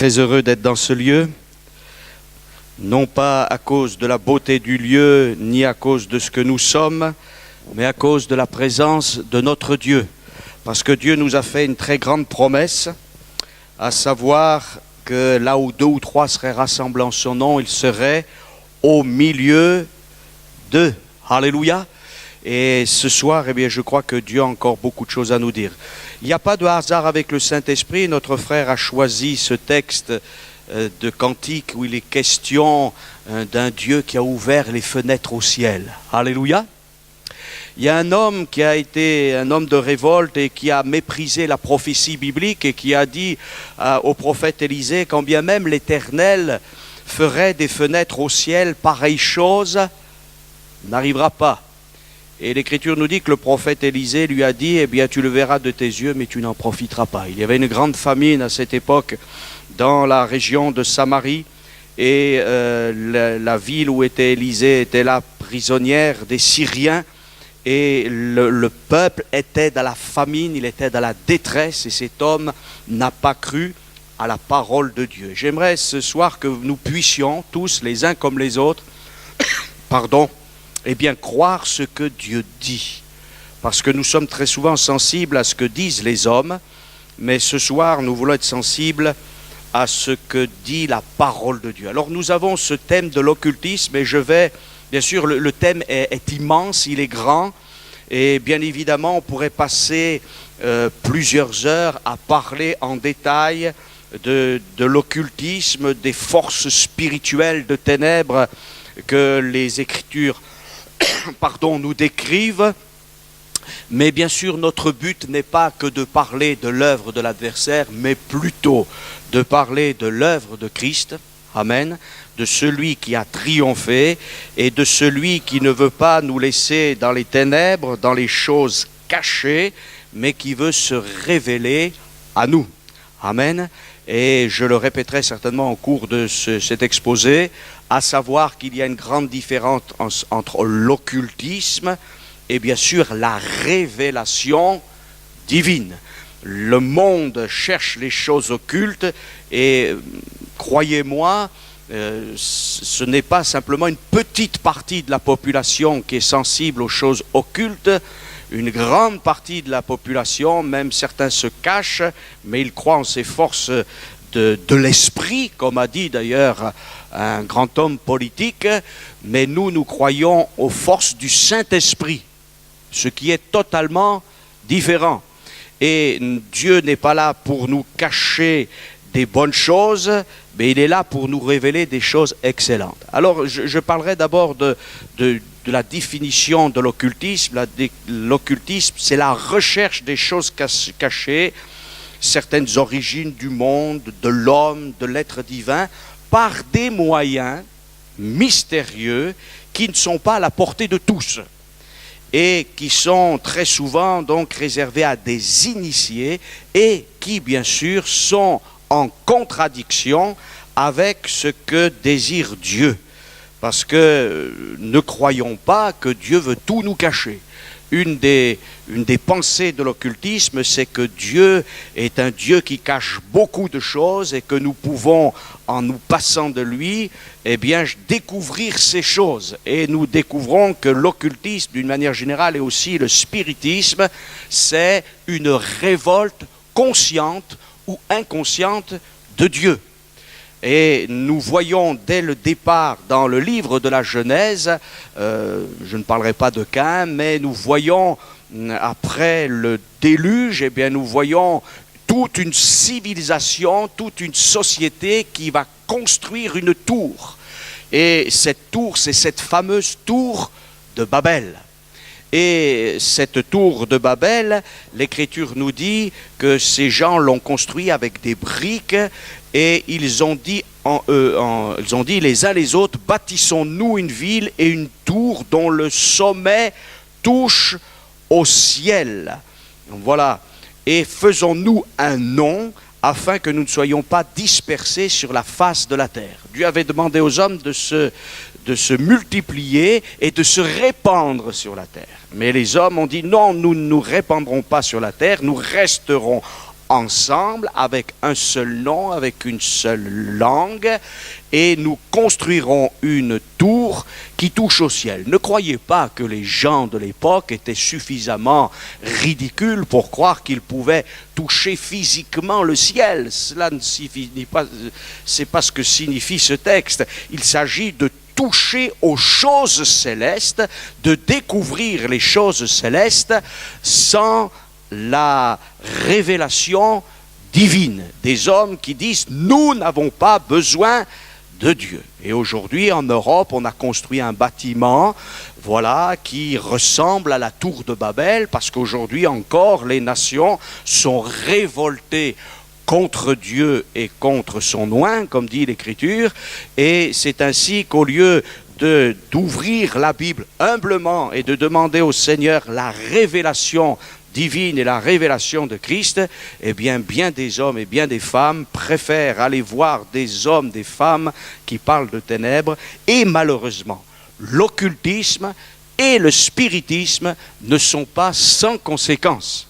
Très heureux d'être dans ce lieu, non pas à cause de la beauté du lieu, ni à cause de ce que nous sommes, mais à cause de la présence de notre Dieu. Parce que Dieu nous a fait une très grande promesse, à savoir que là où 2 ou 3 seraient rassemblés en son nom, il serait au milieu d'eux. Alléluia. Et ce soir, eh bien, je crois que Dieu a encore beaucoup de choses à nous dire. Il n'y a pas de hasard avec le Saint-Esprit. Notre frère a choisi ce texte de Cantique où il est question d'un Dieu qui a ouvert les fenêtres au ciel. Alléluia. Il y a un homme qui a été un homme de révolte et qui a méprisé la prophétie biblique et qui a dit au prophète Élisée, quand bien même l'Éternel ferait des fenêtres au ciel, pareille chose n'arrivera pas. Et l'Écriture nous dit que le prophète Élisée lui a dit, eh bien tu le verras de tes yeux, mais tu n'en profiteras pas. Il y avait une grande famine à cette époque dans la région de Samarie, et la ville où était Élisée était là prisonnière des Syriens, et le peuple était dans la famine, il était dans la détresse, et cet homme n'a pas cru à la parole de Dieu. J'aimerais ce soir que nous puissions tous, les uns comme les autres, eh bien, croire ce que Dieu dit. Parce que nous sommes très souvent sensibles à ce que disent les hommes, mais ce soir, nous voulons être sensibles à ce que dit la parole de Dieu. Alors, nous avons ce thème de l'occultisme, et je vais, bien sûr, le thème est immense, il est grand, et bien évidemment, on pourrait passer plusieurs heures à parler en détail de l'occultisme, des forces spirituelles de ténèbres que les Écritures nous décrivent, mais bien sûr notre but n'est pas que de parler de l'œuvre de l'adversaire, mais plutôt de parler de l'œuvre de Christ, amen, de celui qui a triomphé et de celui qui ne veut pas nous laisser dans les ténèbres, dans les choses cachées, mais qui veut se révéler à nous, amen. Et je le répéterai certainement au cours de cet exposé, à savoir qu'il y a une grande différence entre l'occultisme et bien sûr la révélation divine. Le monde cherche les choses occultes et croyez-moi, ce n'est pas simplement une petite partie de la population qui est sensible aux choses occultes. Une grande partie de la population, même certains se cachent, mais ils croient en ces forces de l'esprit, comme a dit d'ailleurs un grand homme politique, mais nous croyons aux forces du Saint-Esprit, ce qui est totalement différent. Et Dieu n'est pas là pour nous cacher des bonnes choses, mais il est là pour nous révéler des choses excellentes. Alors, je parlerai d'abord de la définition de l'occultisme. L'occultisme, c'est la recherche des choses cachées, certaines origines du monde, de l'homme, de l'être divin, par des moyens mystérieux qui ne sont pas à la portée de tous et qui sont très souvent donc réservés à des initiés et qui, bien sûr, sont en contradiction avec ce que désire Dieu. Parce que ne croyons pas que Dieu veut tout nous cacher. Une des pensées de l'occultisme, c'est que Dieu est un Dieu qui cache beaucoup de choses et que nous pouvons, en nous passant de lui, eh bien, découvrir ces choses. Et nous découvrons que l'occultisme, d'une manière générale, et aussi le spiritisme, c'est une révolte consciente ou inconsciente de Dieu. Et nous voyons dès le départ dans le livre de la Genèse, je ne parlerai pas de Caïn, mais nous voyons après le déluge, eh bien nous voyons toute une civilisation, toute une société qui va construire une tour. Et cette tour, c'est cette fameuse tour de Babel. Et cette tour de Babel, l'Écriture nous dit que ces gens l'ont construit avec des briques et ils ont dit les uns les autres, bâtissons-nous une ville et une tour dont le sommet touche au ciel. Voilà. Et faisons-nous un nom afin que nous ne soyons pas dispersés sur la face de la terre. Dieu avait demandé aux hommes de se multiplier et de se répandre sur la terre. Mais les hommes ont dit non, nous ne nous répandrons pas sur la terre, nous resterons ensemble avec un seul nom, avec une seule langue, et nous construirons une tour qui touche au ciel. Ne croyez pas que les gens de l'époque étaient suffisamment ridicules pour croire qu'ils pouvaient toucher physiquement le ciel. Cela ne signifie pas, c'est pas ce que signifie ce texte. Il s'agit de toucher aux choses célestes, de découvrir les choses célestes sans la révélation divine. Des hommes qui disent « nous n'avons pas besoin de Dieu ». Et aujourd'hui, en Europe, on a construit un bâtiment, voilà, qui ressemble à la tour de Babel, parce qu'aujourd'hui encore, les nations sont révoltées contre Dieu et contre son oint, comme dit l'Écriture, et c'est ainsi qu'au lieu d'ouvrir la Bible humblement et de demander au Seigneur la révélation divine et la révélation de Christ, eh bien des hommes et bien des femmes préfèrent aller voir des hommes, des femmes qui parlent de ténèbres, et malheureusement, l'occultisme et le spiritisme ne sont pas sans conséquences.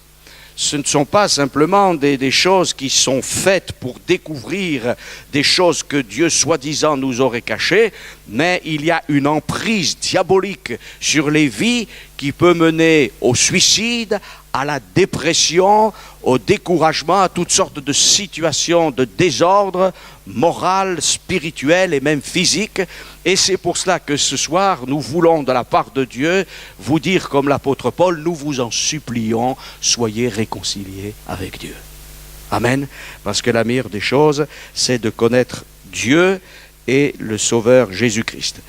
Ce ne sont pas simplement des choses qui sont faites pour découvrir des choses que Dieu soi-disant nous aurait cachées, mais il y a une emprise diabolique sur les vies qui peut mener au suicide, à la dépression, au découragement, à toutes sortes de situations de désordre moral, spirituel et même physique. Et c'est pour cela que ce soir, nous voulons de la part de Dieu vous dire comme l'apôtre Paul, nous vous en supplions, soyez réconciliés avec Dieu. Amen. Parce que la meilleure des choses, c'est de connaître Dieu et le Sauveur Jésus-Christ.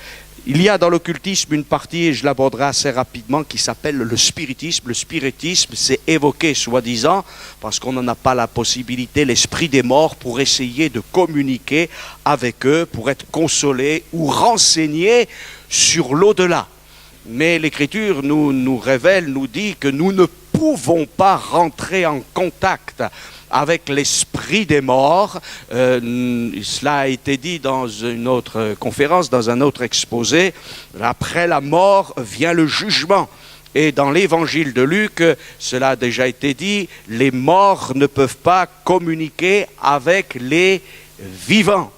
Il y a dans l'occultisme une partie, et je l'aborderai assez rapidement, qui s'appelle le spiritisme. Le spiritisme, c'est évoqué, soi-disant, parce qu'on n'en a pas la possibilité, l'esprit des morts, pour essayer de communiquer avec eux, pour être consolé ou renseigné sur l'au-delà. Mais l'Écriture nous révèle, nous dit que nous ne pouvons pas rentrer en contact avec l'esprit des morts. Cela a été dit dans une autre conférence, dans un autre exposé. Après la mort vient le jugement. Et dans l'évangile de Luc, cela a déjà été dit, les morts ne peuvent pas communiquer avec les vivants.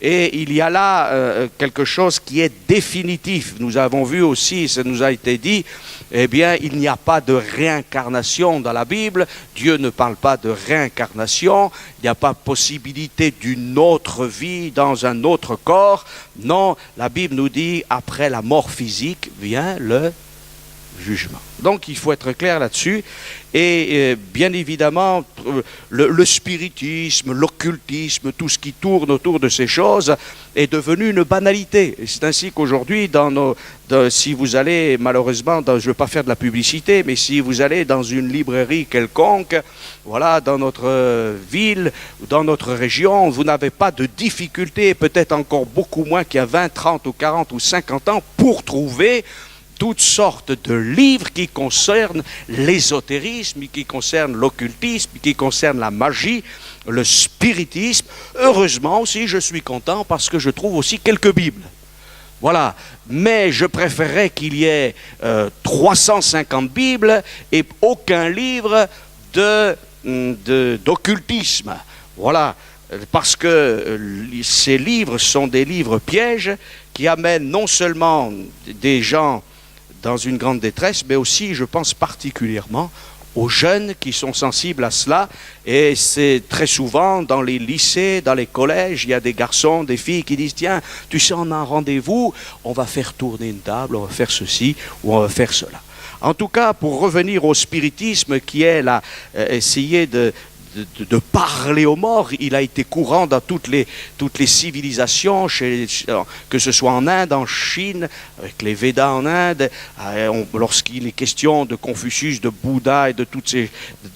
Et il y a là quelque chose qui est définitif. Nous avons vu aussi, ça nous a été dit, eh bien, il n'y a pas de réincarnation dans la Bible. Dieu ne parle pas de réincarnation. Il n'y a pas possibilité d'une autre vie dans un autre corps. Non, la Bible nous dit, après la mort physique vient le jugement. Donc il faut être clair là-dessus. Et bien évidemment, le spiritisme, l'occultisme, tout ce qui tourne autour de ces choses est devenu une banalité. Et c'est ainsi qu'aujourd'hui, si vous allez, malheureusement, je ne veux pas faire de la publicité, mais si vous allez dans une librairie quelconque, voilà, dans notre ville, dans notre région, vous n'avez pas de difficulté, peut-être encore beaucoup moins qu'il y a 20, 30 ou 40 ou 50 ans, pour trouver toutes sortes de livres qui concernent l'ésotérisme, qui concernent l'occultisme, qui concernent la magie, le spiritisme. Heureusement aussi, je suis content parce que je trouve aussi quelques Bibles. Voilà. Mais je préférerais qu'il y ait 350 Bibles et aucun livre d'occultisme. Voilà. Parce que ces livres sont des livres pièges qui amènent non seulement des gens dans une grande détresse, mais aussi, je pense particulièrement, aux jeunes qui sont sensibles à cela. Et c'est très souvent dans les lycées, dans les collèges, il y a des garçons, des filles qui disent « Tiens, tu sais, on a un rendez-vous, on va faire tourner une table, on va faire ceci ou on va faire cela. » En tout cas, pour revenir au spiritisme qui est là, essayer de parler aux morts, il a été courant dans toutes les civilisations, que ce soit en Inde, en Chine, avec les Védas en Inde, lorsqu'il est question de Confucius, de Bouddha et de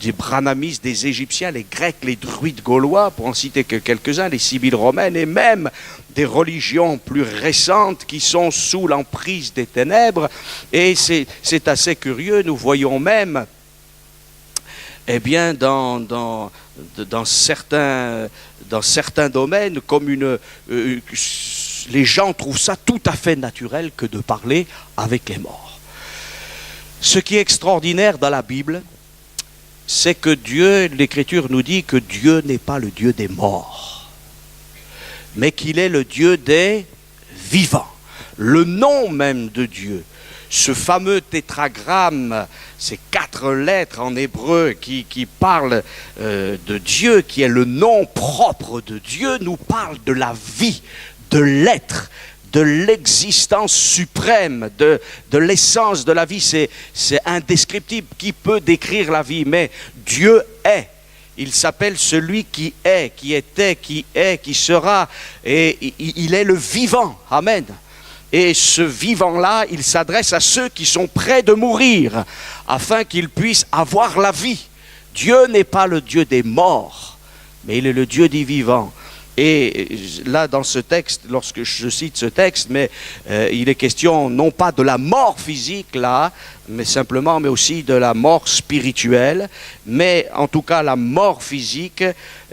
des brahmanistes, des Égyptiens, les Grecs, les druides gaulois, pour en citer que quelques-uns, les Sibylles romaines, et même des religions plus récentes qui sont sous l'emprise des ténèbres. Et c'est assez curieux, nous voyons même eh bien, dans certains domaines, comme les gens trouvent ça tout à fait naturel que de parler avec les morts. Ce qui est extraordinaire dans la Bible, c'est que Dieu, l'Écriture nous dit que Dieu n'est pas le Dieu des morts, mais qu'il est le Dieu des vivants. Le nom même de Dieu, ce fameux tétragramme, ces 4 lettres en hébreu qui parlent de Dieu, qui est le nom propre de Dieu, nous parle de la vie, de l'être, de l'existence suprême, de l'essence de la vie. C'est indescriptible. Qui peut décrire la vie? Mais Dieu est. Il s'appelle celui qui est, qui était, qui sera. Et il est le vivant. Amen. Et ce vivant-là, il s'adresse à ceux qui sont prêts de mourir, afin qu'ils puissent avoir la vie. Dieu n'est pas le Dieu des morts, mais il est le Dieu des vivants. Et là, dans ce texte, lorsque je cite ce texte, mais il est question non pas de la mort physique, là, mais aussi de la mort spirituelle. Mais en tout cas, la mort physique,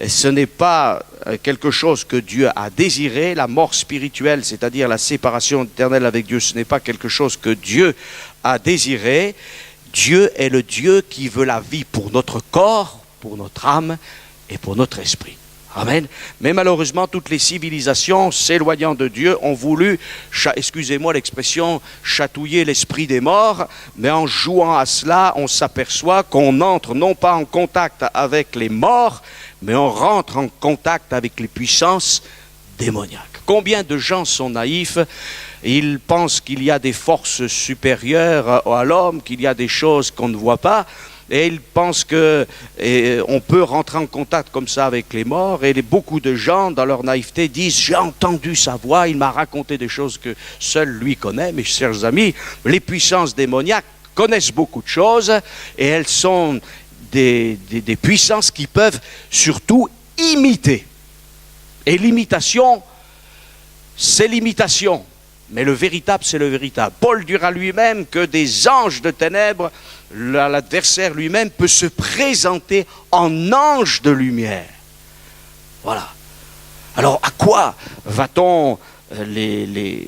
ce n'est pas quelque chose que Dieu a désiré. La mort spirituelle, c'est-à-dire la séparation éternelle avec Dieu, ce n'est pas quelque chose que Dieu a désiré. Dieu est le Dieu qui veut la vie pour notre corps, pour notre âme et pour notre esprit. Amen. Mais malheureusement, toutes les civilisations s'éloignant de Dieu ont voulu, excusez-moi l'expression, chatouiller l'esprit des morts. Mais en jouant à cela, on s'aperçoit qu'on entre non pas en contact avec les morts, mais on rentre en contact avec les puissances démoniaques. Combien de gens sont naïfs? Ils pensent qu'il y a des forces supérieures à l'homme, qu'il y a des choses qu'on ne voit pas. Et ils pensent qu'on peut rentrer en contact comme ça avec les morts. Et beaucoup de gens, dans leur naïveté, disent « J'ai entendu sa voix, il m'a raconté des choses que seul lui connaît. » Mes chers amis, les puissances démoniaques connaissent beaucoup de choses et elles sont des puissances qui peuvent surtout imiter. Et l'imitation, c'est l'imitation. Mais le véritable, c'est le véritable. Paul dira lui-même que des anges de ténèbres, l'adversaire lui-même peut se présenter en ange de lumière. Voilà. Alors, à quoi va-t-on les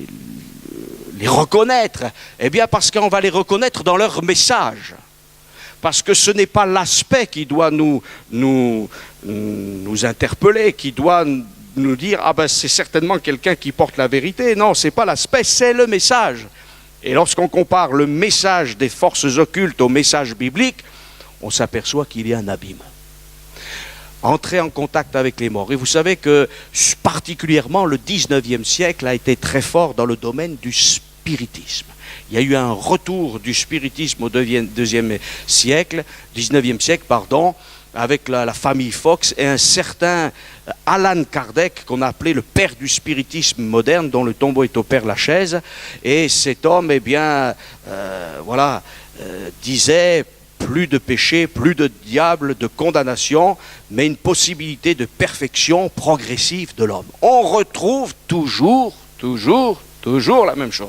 reconnaître? Eh bien, parce qu'on va les reconnaître dans leur message. Parce que ce n'est pas l'aspect qui doit nous interpeller, qui doit nous dire « Ah ben c'est certainement quelqu'un qui porte la vérité ». Non, ce n'est pas l'aspect, c'est le message. Et lorsqu'on compare le message des forces occultes au message biblique, on s'aperçoit qu'il y a un abîme. Entrer en contact avec les morts. Et vous savez que particulièrement le 19e siècle a été très fort dans le domaine du spiritisme. Il y a eu un retour du spiritisme au 19e siècle, avec la famille Fox et un certain Allan Kardec, qu'on a appelé le père du spiritisme moderne, dont le tombeau est au Père-Lachaise. Et cet homme, disait plus de péché, plus de diable, de condamnation, mais une possibilité de perfection progressive de l'homme. On retrouve toujours la même chose.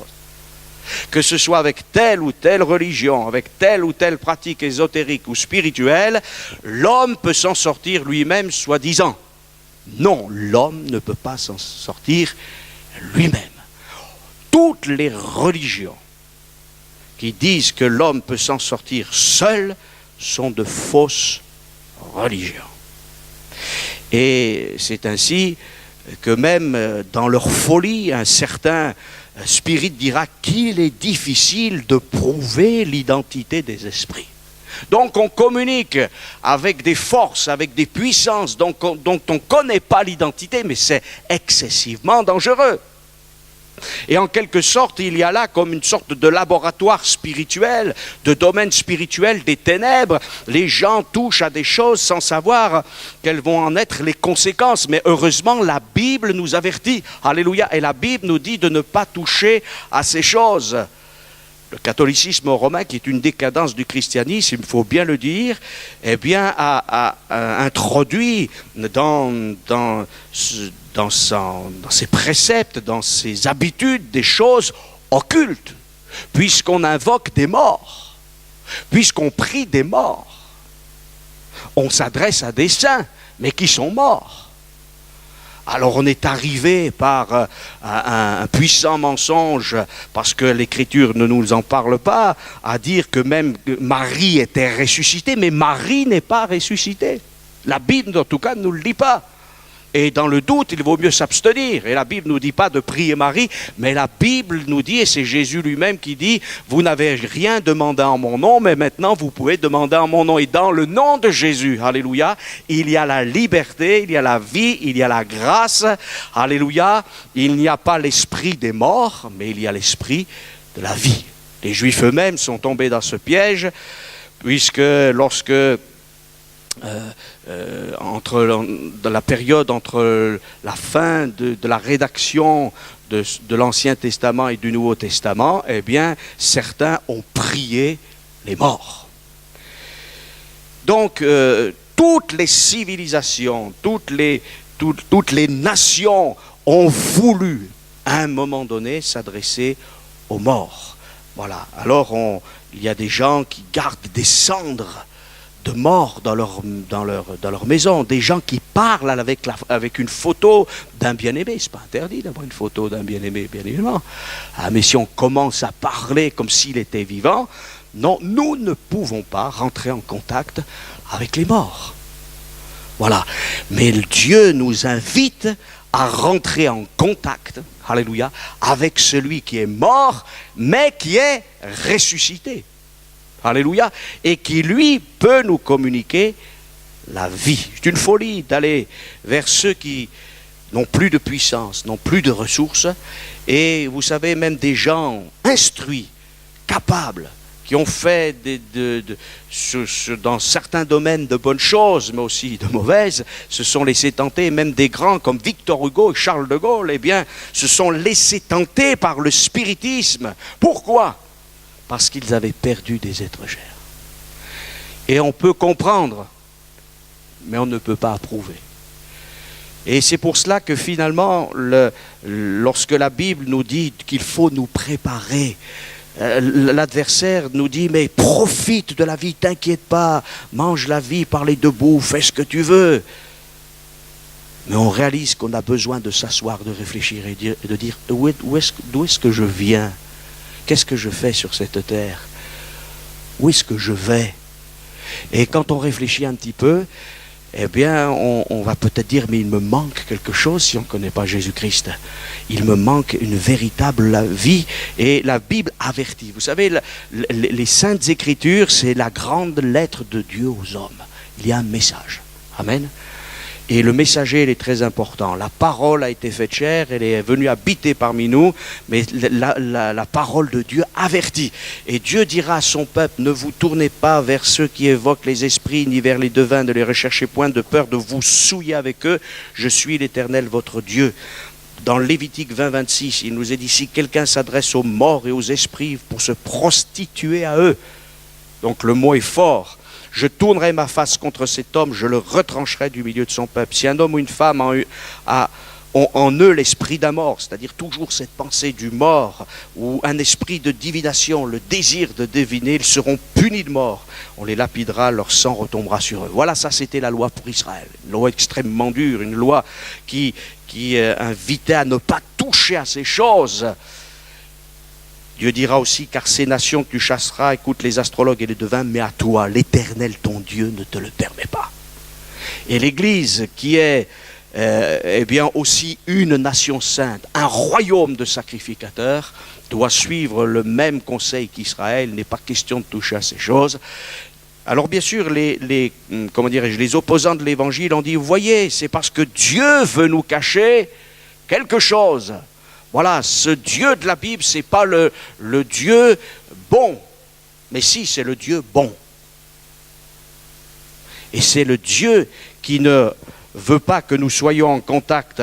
Que ce soit avec telle ou telle religion, avec telle ou telle pratique ésotérique ou spirituelle, l'homme peut s'en sortir lui-même, soi-disant. Non, l'homme ne peut pas s'en sortir lui-même. Toutes les religions qui disent que l'homme peut s'en sortir seul sont de fausses religions. Et c'est ainsi que même dans leur folie, un certain spirit dira qu'il est difficile de prouver l'identité des esprits. Donc on communique avec des forces, avec des puissances dont on ne connaît pas l'identité, mais c'est excessivement dangereux. Et en quelque sorte, il y a là comme une sorte de laboratoire spirituel, de domaine spirituel des ténèbres. Les gens touchent à des choses sans savoir quelles vont en être les conséquences. Mais heureusement, la Bible nous avertit. Alléluia. Et la Bible nous dit de ne pas toucher à ces choses. Le catholicisme romain, qui est une décadence du christianisme, il faut bien le dire, a introduit dans ses préceptes, dans ses habitudes, des choses occultes, puisqu'on invoque des morts, puisqu'on prie des morts. On s'adresse à des saints, mais qui sont morts. Alors on est arrivé par un puissant mensonge, parce que l'Écriture ne nous en parle pas, à dire que même Marie était ressuscitée, mais Marie n'est pas ressuscitée. La Bible, en tout cas, ne nous le dit pas. Et dans le doute, il vaut mieux s'abstenir. Et la Bible ne nous dit pas de prier Marie, mais la Bible nous dit, et c'est Jésus lui-même qui dit, vous n'avez rien demandé en mon nom, mais maintenant vous pouvez demander en mon nom. Et dans le nom de Jésus, alléluia, il y a la liberté, il y a la vie, il y a la grâce, alléluia. Il n'y a pas l'esprit des morts, mais il y a l'esprit de la vie. Les Juifs eux-mêmes sont tombés dans ce piège, puisque lorsque... dans la période entre la fin de la rédaction de l'Ancien Testament et du Nouveau Testament, eh bien, certains ont prié les morts. Donc, toutes les civilisations, toutes les nations ont voulu, à un moment donné, s'adresser aux morts. Voilà. Alors, il y a des gens qui gardent des cendres de morts dans leur maison, des gens qui parlent avec une photo d'un bien-aimé. C'est pas interdit d'avoir une photo d'un bien-aimé, bien évidemment. Ah, mais si on commence à parler comme s'il était vivant, non, nous ne pouvons pas rentrer en contact avec les morts. Voilà. Mais Dieu nous invite à rentrer en contact, alléluia, avec celui qui est mort, mais qui est ressuscité. Alléluia, et qui lui peut nous communiquer la vie. C'est une folie d'aller vers ceux qui n'ont plus de puissance, n'ont plus de ressources, et vous savez, même des gens instruits, capables, qui ont fait dans certains domaines de bonnes choses, mais aussi de mauvaises, se sont laissés tenter, même des grands comme Victor Hugo et Charles de Gaulle, eh bien, se sont laissés tenter par le spiritisme. Pourquoi ? Parce qu'ils avaient perdu des êtres chers. Et on peut comprendre, mais on ne peut pas approuver. Et c'est pour cela que finalement, lorsque la Bible nous dit qu'il faut nous préparer, l'adversaire nous dit, mais profite de la vie, t'inquiète pas, mange la vie par les deux bouts, fais ce que tu veux. Mais on réalise qu'on a besoin de s'asseoir, de réfléchir et de dire, d'où est-ce que je viens ? Qu'est-ce que je fais sur cette terre? Où est-ce que je vais? Et quand on réfléchit un petit peu, eh bien, on va peut-être dire, mais il me manque quelque chose si on ne connaît pas Jésus-Christ. Il me manque une véritable vie, et la Bible avertit. Vous savez, les Saintes Écritures, c'est la grande lettre de Dieu aux hommes. Il y a un message. Amen. Et le messager, il est très important. La parole a été faite chair, elle est venue habiter parmi nous, mais la parole de Dieu avertit. Et Dieu dira à son peuple, ne vous tournez pas vers ceux qui évoquent les esprits, ni vers les devins, ne les recherchez point de peur de vous souiller avec eux. Je suis l'Éternel, votre Dieu. Dans Lévitique 20, 26, il nous est dit, si quelqu'un s'adresse aux morts et aux esprits pour se prostituer à eux, donc le mot est fort, je tournerai ma face contre cet homme, je le retrancherai du milieu de son peuple. Si un homme ou une femme ont en eux l'esprit d'un mort, c'est-à-dire toujours cette pensée du mort, ou un esprit de divination, le désir de deviner, ils seront punis de mort. On les lapidera, leur sang retombera sur eux. Voilà, ça c'était la loi pour Israël. Une loi extrêmement dure, une loi qui invitait à ne pas toucher à ces choses. Dieu dira aussi, car ces nations que tu chasseras, écoute les astrologues et les devins, mais à toi, l'Éternel ton Dieu ne te le permet pas. Et l'Église qui est eh bien aussi une nation sainte, un royaume de sacrificateurs, doit suivre le même conseil qu'Israël. Il n'est pas question de toucher à ces choses. Alors bien sûr, les opposants de l'Évangile ont dit, vous voyez, c'est parce que Dieu veut nous cacher quelque chose. Voilà, ce Dieu de la Bible, ce n'est pas le Dieu bon, mais si, c'est le Dieu bon. Et c'est le Dieu qui ne veut pas que nous soyons en contact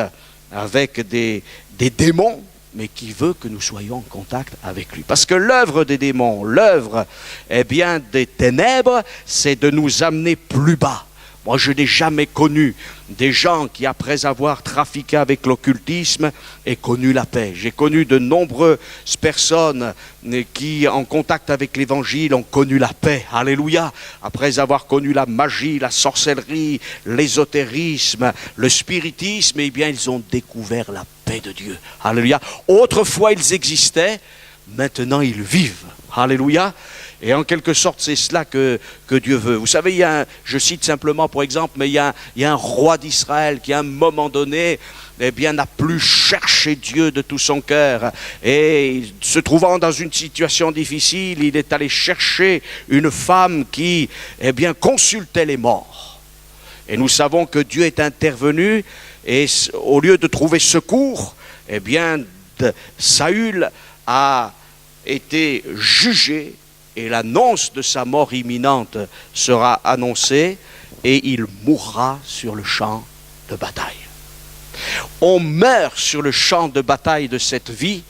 avec des démons, mais qui veut que nous soyons en contact avec lui. Parce que l'œuvre des démons, l'œuvre des ténèbres, c'est de nous amener plus bas. Moi, je n'ai jamais connu des gens qui, après avoir trafiqué avec l'occultisme, aient connu la paix. J'ai connu de nombreuses personnes qui, en contact avec l'Évangile, ont connu la paix. Alléluia. Après avoir connu la magie, la sorcellerie, l'ésotérisme, le spiritisme, eh bien, ils ont découvert la paix de Dieu. Alléluia. Autrefois, ils existaient, maintenant, ils vivent. Alléluia. Et en quelque sorte, c'est cela que Dieu veut. Vous savez, je cite simplement pour exemple, mais il y a un roi d'Israël qui à un moment donné, eh bien, n'a plus cherché Dieu de tout son cœur. Et se trouvant dans une situation difficile, il est allé chercher une femme qui, eh bien, consultait les morts. Et nous savons que Dieu est intervenu et au lieu de trouver secours, eh bien, Saül a été jugé. Et l'annonce de sa mort imminente sera annoncée et il mourra sur le champ de bataille. On meurt sur le champ de bataille de cette vie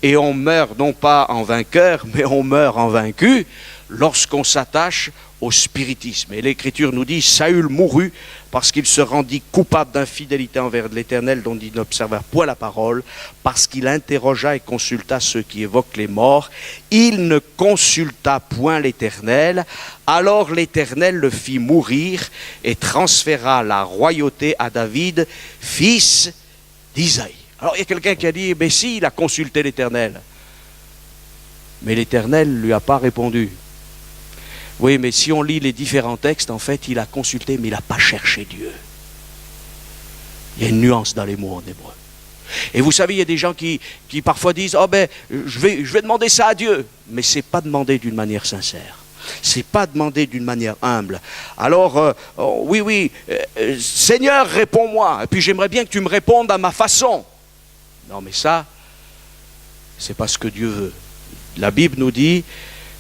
et on meurt non pas en vainqueur, mais on meurt en vaincu lorsqu'on s'attache au spiritisme. Et l'Écriture nous dit, Saül mourut parce qu'il se rendit coupable d'infidélité envers l'Éternel dont il n'observa point la parole, parce qu'il interrogea et consulta ceux qui évoquent les morts. Il ne consulta point l'Éternel, alors l'Éternel le fit mourir et transféra la royauté à David, fils d'Isaïe. Alors il y a quelqu'un qui a dit, mais si, il a consulté l'Éternel. Mais l'Éternel ne lui a pas répondu. Oui, mais si on lit les différents textes, en fait, il a consulté, mais il n'a pas cherché Dieu. Il y a une nuance dans les mots en hébreu. Et vous savez, il y a des gens qui parfois disent, oh ben, je vais demander ça à Dieu. Mais ce n'est pas demander d'une manière sincère. Ce n'est pas demander d'une manière humble. Alors, oui, Seigneur, réponds-moi. Et puis j'aimerais bien que tu me répondes à ma façon. Non, mais ça, c'est pas ce que Dieu veut. La Bible nous dit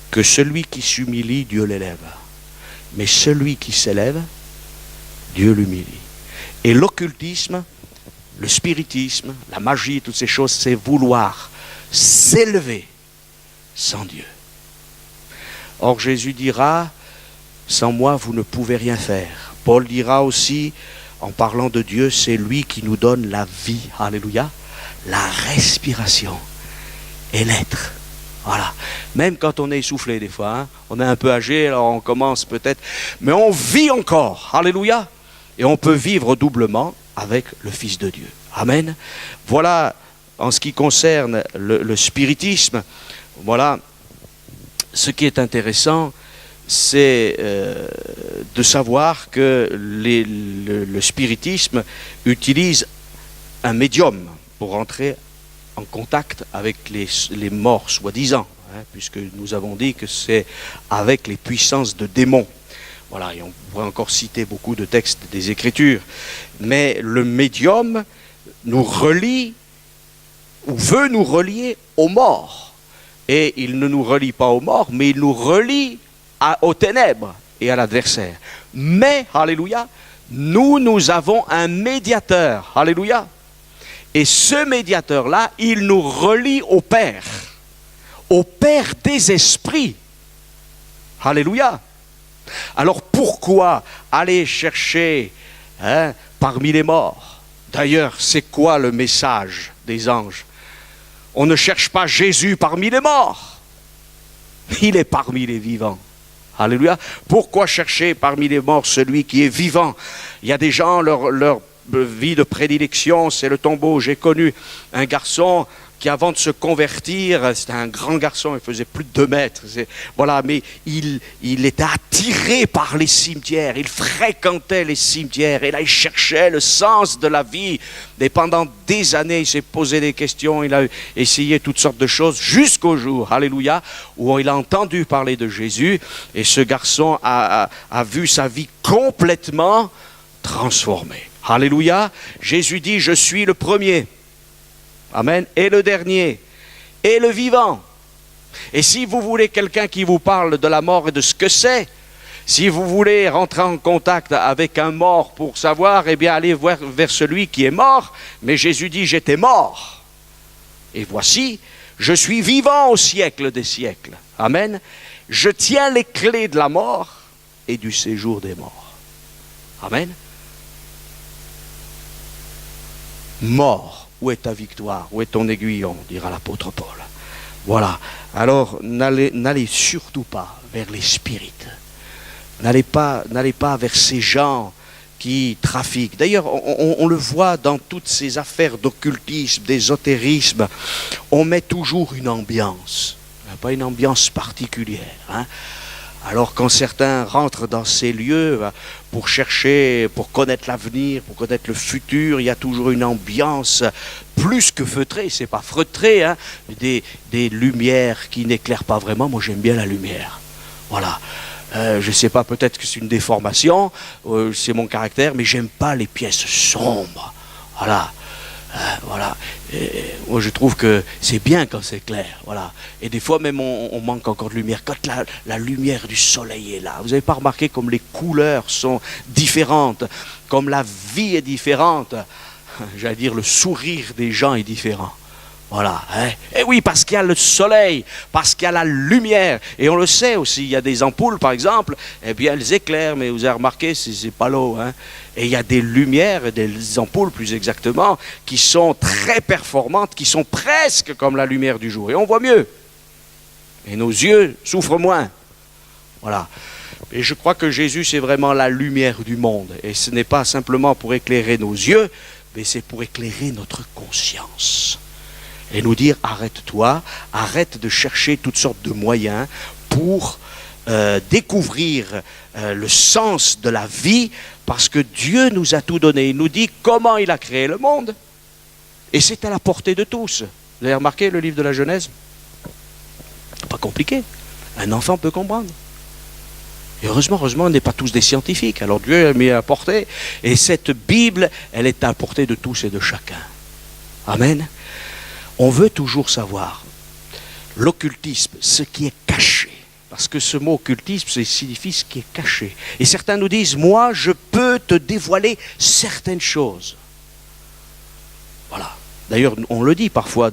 que celui qui s'humilie, Dieu l'élève. Mais celui qui s'élève, Dieu l'humilie. Et l'occultisme, le spiritisme, la magie, toutes ces choses, c'est vouloir s'élever sans Dieu. Or Jésus dira, sans moi vous ne pouvez rien faire. Paul dira aussi, en parlant de Dieu, c'est lui qui nous donne la vie, alléluia, la respiration et l'être. Voilà. Même quand on est essoufflé des fois, hein, on est un peu âgé, alors on commence peut-être, mais on vit encore, alléluia, et on peut vivre doublement avec le Fils de Dieu. Amen. Voilà, en ce qui concerne le spiritisme, voilà, ce qui est intéressant, c'est de savoir que le spiritisme utilise un médium pour entrer en contact avec les morts, soi-disant, hein, puisque nous avons dit que c'est avec les puissances de démons. Voilà, et on pourrait encore citer beaucoup de textes des Écritures. Mais le médium nous relie, ou veut nous relier aux morts. Et il ne nous relie pas aux morts, mais il nous relie aux ténèbres et à l'adversaire. Mais, alléluia, nous avons un médiateur, alléluia. Et ce médiateur-là, il nous relie au Père des esprits. Alléluia. Alors pourquoi aller chercher parmi les morts? D'ailleurs, c'est quoi le message des anges? On ne cherche pas Jésus parmi les morts. Il est parmi les vivants. Alléluia. Pourquoi chercher parmi les morts celui qui est vivant? Il y a des gens, leur vie de prédilection, c'est le tombeau. J'ai connu un garçon qui, avant de se convertir, c'était un grand garçon, il faisait plus de 2 mètres. Voilà, mais il était attiré par les cimetières, il fréquentait les cimetières, et là il cherchait le sens de la vie. Et pendant des années, il s'est posé des questions, il a essayé toutes sortes de choses, jusqu'au jour, alléluia, où il a entendu parler de Jésus, et ce garçon a vu sa vie complètement transformée. Alléluia. Jésus dit, je suis le premier. Amen. Et le dernier. Et le vivant. Et si vous voulez quelqu'un qui vous parle de la mort et de ce que c'est, si vous voulez rentrer en contact avec un mort pour savoir, eh bien allez vers celui qui est mort. Mais Jésus dit, j'étais mort. Et voici, je suis vivant au siècle des siècles. Amen. Je tiens les clés de la mort et du séjour des morts. Amen. Mort, où est ta victoire? Où est ton aiguillon? Dira l'apôtre Paul. Voilà. Alors, n'allez surtout pas vers les spirites. N'allez pas vers ces gens qui trafiquent. D'ailleurs, on le voit dans toutes ces affaires d'occultisme, d'ésotérisme. On met toujours une ambiance. Pas une ambiance particulière. Hein. Alors quand certains rentrent dans ces lieux pour chercher, pour connaître l'avenir, pour connaître le futur, il y a toujours une ambiance plus que feutrée, c'est pas feutré, hein, des lumières qui n'éclairent pas vraiment. Moi j'aime bien la lumière. Voilà. Je ne sais pas, peut-être que c'est une déformation, c'est mon caractère, mais j'aime pas les pièces sombres. Voilà. Voilà. Moi je trouve que c'est bien quand c'est clair. Voilà. Et des fois même on manque encore de lumière. Quand la lumière du soleil est là, vous n'avez pas remarqué comme les couleurs sont différentes, comme la vie est différente. J'allais dire le sourire des gens est différent. Voilà. Hein? Et oui, parce qu'il y a le soleil, parce qu'il y a la lumière. Et on le sait aussi, il y a des ampoules par exemple, eh bien elles éclairent, mais vous avez remarqué, c'est pas l'eau. Hein? Et il y a des lumières, des ampoules plus exactement, qui sont très performantes, qui sont presque comme la lumière du jour. Et on voit mieux. Et nos yeux souffrent moins. Voilà. Et je crois que Jésus, c'est vraiment la lumière du monde. Et ce n'est pas simplement pour éclairer nos yeux, mais c'est pour éclairer notre conscience. Et nous dire, arrête-toi, arrête de chercher toutes sortes de moyens pour découvrir le sens de la vie, parce que Dieu nous a tout donné. Il nous dit comment il a créé le monde. Et c'est à la portée de tous. Vous avez remarqué le livre de la Genèse? Pas compliqué. Un enfant peut comprendre. Et heureusement, on n'est pas tous des scientifiques. Alors Dieu a mis à portée. Et cette Bible, elle est à portée de tous et de chacun. Amen. On veut toujours savoir l'occultisme, ce qui est caché. Parce que ce mot occultisme, ça signifie ce qui est caché. Et certains nous disent, moi, je peux te dévoiler certaines choses. Voilà. D'ailleurs, on le dit parfois,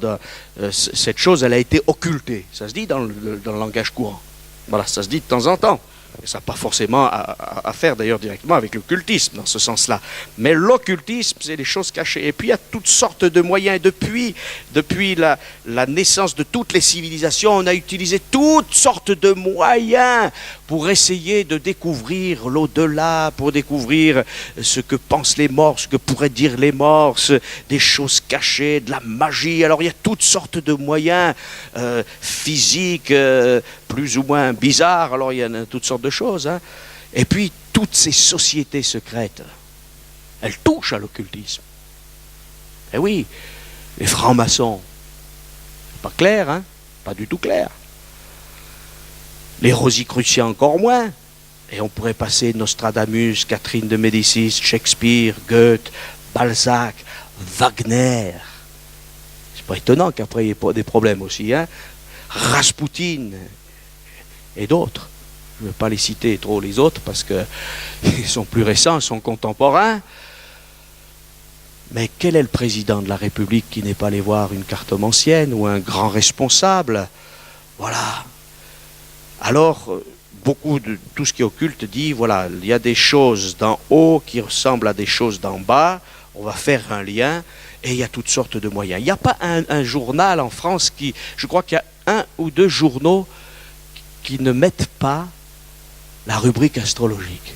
cette chose, elle a été occultée. Ça se dit dans le langage courant. Voilà, ça se dit de temps en temps. Et ça n'a pas forcément à faire d'ailleurs directement avec l'occultisme dans ce sens-là. Mais l'occultisme, c'est les choses cachées. Et puis il y a toutes sortes de moyens. Depuis la naissance de toutes les civilisations, on a utilisé toutes sortes de moyens pour essayer de découvrir l'au-delà, pour découvrir ce que pensent les morts, ce que pourraient dire les morts, des choses cachées, de la magie. Alors il y a toutes sortes de moyens physiques, plus ou moins bizarres. Alors il y a toutes sortes de choses. Hein. Et puis toutes ces sociétés secrètes, elles touchent à l'occultisme. Eh oui, les francs-maçons, c'est pas clair, hein, pas du tout clair. Les Rosicruciens encore moins. Et on pourrait passer Nostradamus, Catherine de Médicis, Shakespeare, Goethe, Balzac, Wagner. C'est pas étonnant qu'après il y ait des problèmes aussi. Hein. Raspoutine et d'autres. Je ne vais pas les citer trop les autres parce qu'ils sont plus récents, ils sont contemporains. Mais quel est le président de la République qui n'est pas allé voir une cartomancienne ou un grand responsable? Voilà. Alors, beaucoup de tout ce qui est occulte dit, voilà, il y a des choses d'en haut qui ressemblent à des choses d'en bas, on va faire un lien, et il y a toutes sortes de moyens. Il n'y a pas un journal en France qui, je crois qu'il y a 1 ou 2 journaux qui ne mettent pas la rubrique astrologique.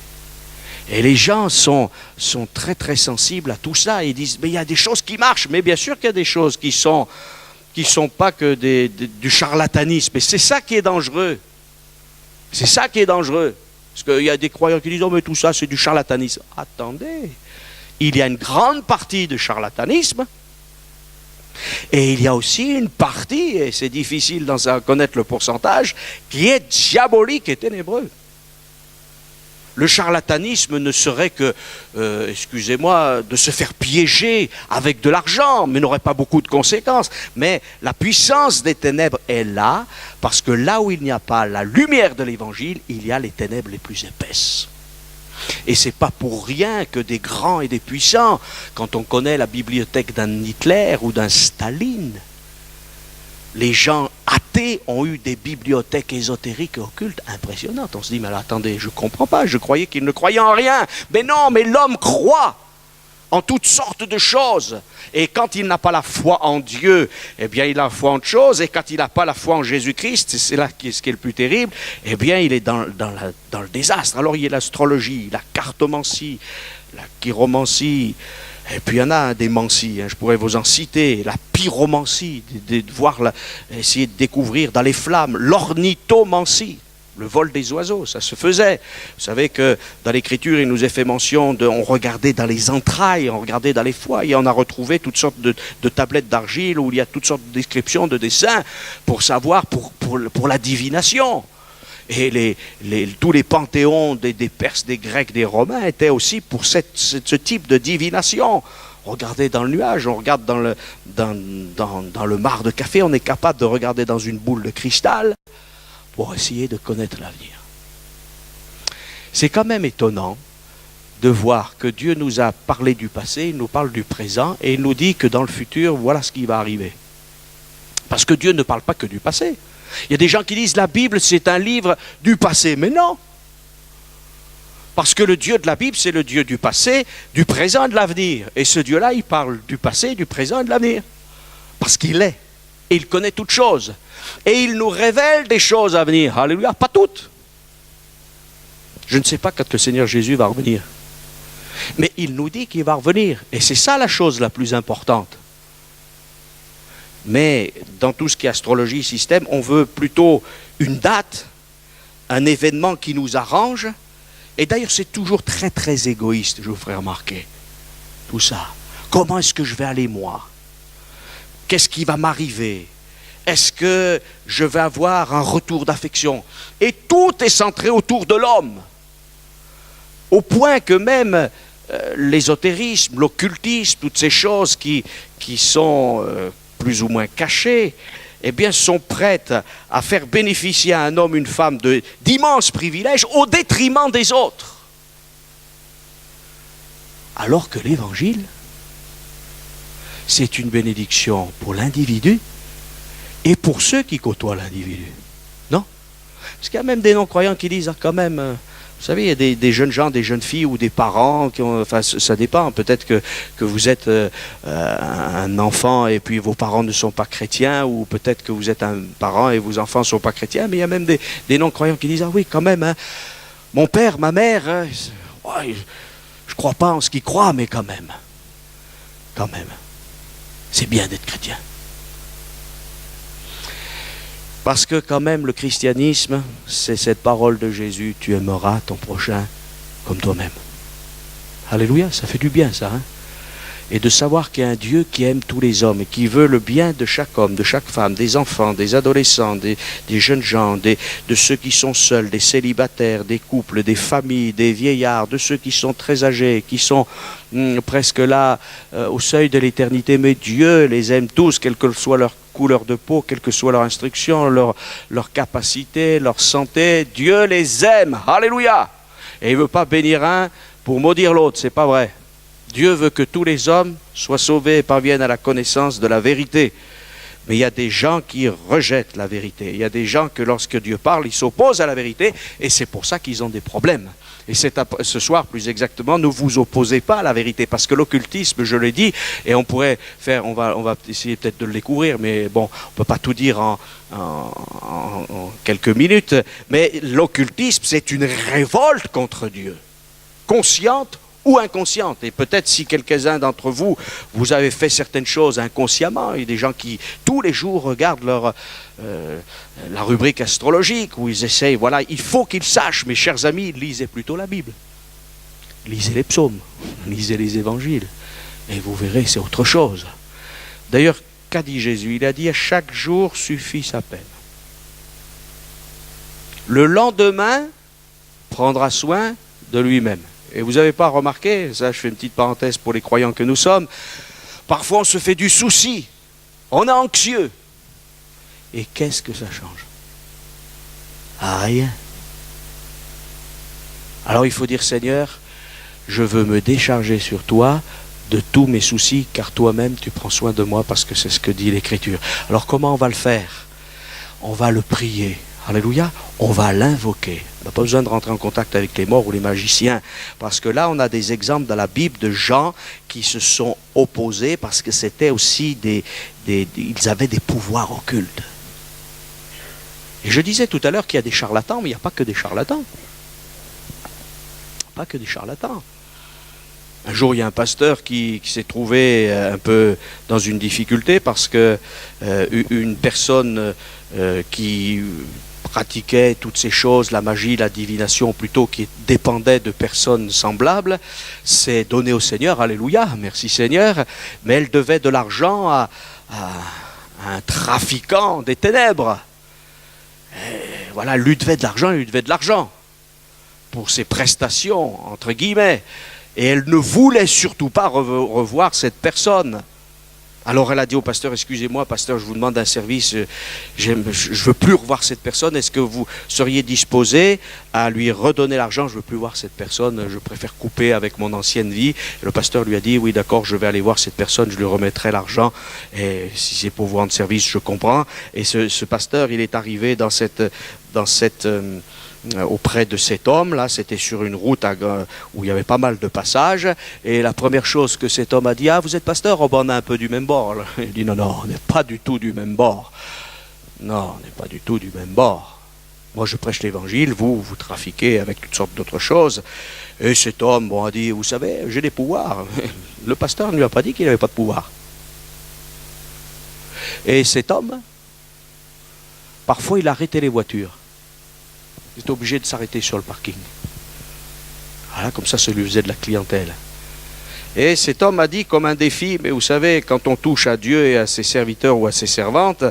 Et les gens sont très très sensibles à tout ça, et ils disent, mais il y a des choses qui marchent, mais bien sûr qu'il y a des choses qui sont pas que du charlatanisme, et c'est ça qui est dangereux. C'est ça qui est dangereux. Parce qu'il y a des croyants qui disent, oh mais tout ça c'est du charlatanisme. Attendez, il y a une grande partie de charlatanisme, et il y a aussi une partie, et c'est difficile d'en connaître le pourcentage, qui est diabolique et ténébreux. Le charlatanisme ne serait que, excusez-moi, de se faire piéger avec de l'argent, mais n'aurait pas beaucoup de conséquences. Mais la puissance des ténèbres est là, parce que là où il n'y a pas la lumière de l'évangile, il y a les ténèbres les plus épaisses. Et c'est pas pour rien que des grands et des puissants, quand on connaît la bibliothèque d'un Hitler ou d'un Staline, Les gens athées ont eu des bibliothèques ésotériques et occultes impressionnantes. On se dit, mais là, attendez, je ne comprends pas, je croyais qu'ils ne croyaient en rien. Mais non, mais l'homme croit en toutes sortes de choses. Et quand il n'a pas la foi en Dieu, eh bien il a la foi en autre chose. Et quand il n'a pas la foi en Jésus-Christ, c'est là ce qui est le plus terrible, eh bien il est dans le désastre. Alors il y a l'astrologie, la cartomancie, la chiromancie, et puis il y en a des mancies, je pourrais vous en citer, la pyromancie, essayer de découvrir dans les flammes, l'ornithomancie. Le vol des oiseaux, ça se faisait. Vous savez que dans l'Écriture, il nous est fait mention on regardait dans les entrailles, on regardait dans les foies, et on a retrouvé toutes sortes de tablettes d'argile où il y a toutes sortes de descriptions, de dessins, pour savoir, pour la divination. Et tous les panthéons des Perses, des Grecs, des Romains étaient aussi pour ce type de divination. On regardait dans le nuage, on regarde dans le mar de café, on est capable de regarder dans une boule de cristal, pour essayer de connaître l'avenir. C'est quand même étonnant de voir que Dieu nous a parlé du passé, il nous parle du présent, et il nous dit que dans le futur, voilà ce qui va arriver. Parce que Dieu ne parle pas que du passé. Il y a des gens qui disent la Bible c'est un livre du passé, mais non. Parce que le Dieu de la Bible c'est le Dieu du passé, du présent et de l'avenir. Et ce Dieu-là, il parle du passé, du présent et de l'avenir. Parce qu'il est. Et il connaît toutes choses. Et il nous révèle des choses à venir. Alléluia, pas toutes. Je ne sais pas quand le Seigneur Jésus va revenir. Mais il nous dit qu'il va revenir. Et c'est ça la chose la plus importante. Mais dans tout ce qui est astrologie, système, on veut plutôt une date, un événement qui nous arrange. Et d'ailleurs, c'est toujours très très égoïste, je vous ferai remarquer. Tout ça. Comment est-ce que je vais aller moi ? Qu'est-ce qui va m'arriver ? Est-ce que je vais avoir un retour d'affection ? Et tout est centré autour de l'homme. Au point que même l'ésotérisme, l'occultisme, toutes ces choses qui sont plus ou moins cachées, eh bien, sont prêtes à faire bénéficier à un homme, une femme d'immenses privilèges au détriment des autres. Alors que l'Évangile, c'est une bénédiction pour l'individu et pour ceux qui côtoient l'individu. Non ? Parce qu'il y a même des non-croyants qui disent, quand même, vous savez, il y a des jeunes gens, des jeunes filles ou des parents, enfin ça dépend, peut-être que vous êtes un enfant et puis vos parents ne sont pas chrétiens, ou peut-être que vous êtes un parent et vos enfants ne sont pas chrétiens, mais il y a même des non-croyants qui disent, ah oui, quand même, hein, mon père, ma mère, je ne crois pas en ce qu'ils croient, mais quand même, c'est bien d'être chrétien. Parce que quand même, le christianisme, c'est cette parole de Jésus, tu aimeras ton prochain comme toi-même. Alléluia, ça fait du bien ça. Hein? Et de savoir qu'il y a un Dieu qui aime tous les hommes et qui veut le bien de chaque homme, de chaque femme, des enfants, des adolescents, des jeunes gens, de ceux qui sont seuls, des célibataires, des couples, des familles, des vieillards, de ceux qui sont très âgés, qui sont presque là au seuil de l'éternité. Mais Dieu les aime tous, quelle que soit leur couleur de peau, quelle que soit leur instruction, leur capacité, leur santé. Dieu les aime. Alléluia. Et il ne veut pas bénir un pour maudire l'autre, c'est pas vrai. Dieu veut que tous les hommes soient sauvés et parviennent à la connaissance de la vérité. Mais il y a des gens qui rejettent la vérité. Il y a des gens que lorsque Dieu parle, ils s'opposent à la vérité et c'est pour ça qu'ils ont des problèmes. Et ce soir, plus exactement, ne vous opposez pas à la vérité, parce que l'occultisme, je l'ai dit, et on pourrait faire, on va essayer peut-être de le découvrir, mais bon, on ne peut pas tout dire en quelques minutes, mais l'occultisme, c'est une révolte contre Dieu, consciente ou inconsciente. Et peut-être si quelques-uns d'entre vous, vous avez fait certaines choses inconsciemment, il y a des gens qui tous les jours regardent la rubrique astrologique où ils essayent, voilà, il faut qu'ils sachent, mes chers amis, lisez plutôt la Bible, lisez les psaumes, lisez les évangiles, et vous verrez, c'est autre chose. D'ailleurs, qu'a dit Jésus ? Il a dit, à chaque jour suffit sa peine. Le lendemain prendra soin de lui-même. Et vous n'avez pas remarqué, ça je fais une petite parenthèse pour les croyants que nous sommes, parfois on se fait du souci, on est anxieux. Et qu'est-ce que ça change ? Rien. Alors il faut dire, Seigneur, je veux me décharger sur toi de tous mes soucis, car toi-même tu prends soin de moi, parce que c'est ce que dit l'Écriture. Alors comment on va le faire? On va le prier. Alléluia. On va l'invoquer. On n'a pas besoin de rentrer en contact avec les morts ou les magiciens, parce que là on a des exemples dans la Bible de gens qui se sont opposés parce que c'était aussi ils avaient des pouvoirs occultes. Et je disais tout à l'heure qu'il y a des charlatans, mais il n'y a pas que des charlatans. Pas que des charlatans. Un jour, il y a un pasteur qui s'est trouvé un peu dans une difficulté parce que une personne qui pratiquait toutes ces choses, la magie, la divination plutôt, qui dépendait de personnes semblables, s'est donnée au Seigneur, alléluia, merci Seigneur, mais elle devait de l'argent à un trafiquant des ténèbres. Et voilà, lui devait de l'argent pour ses prestations, entre guillemets. Et elle ne voulait surtout pas revoir cette personne. Alors elle a dit au pasteur, excusez-moi pasteur, je vous demande un service, je ne veux plus revoir cette personne, est-ce que vous seriez disposé à lui redonner l'argent? Je ne veux plus voir cette personne, je préfère couper avec mon ancienne vie. Et le pasteur lui a dit, oui d'accord, je vais aller voir cette personne, je lui remettrai l'argent, et si c'est pour vous rendre service, je comprends. Et ce pasteur, il est arrivé auprès de cet homme, là, c'était sur une route où il y avait pas mal de passages, et la première chose que cet homme a dit, ah, vous êtes pasteur? Oh, ben, on est un peu du même bord. Là. Il dit, non, on n'est pas du tout du même bord. Non, on n'est pas du tout du même bord. Moi, je prêche l'évangile, vous trafiquez avec toutes sortes d'autres choses. Et cet homme, a dit, vous savez, j'ai des pouvoirs. Le pasteur ne lui a pas dit qu'il n'avait pas de pouvoir. Et cet homme, parfois, il arrêtait les voitures. Il était obligé de s'arrêter sur le parking. Voilà, comme ça lui faisait de la clientèle. Et cet homme a dit comme un défi, mais vous savez, quand on touche à Dieu et à ses serviteurs ou à ses servantes,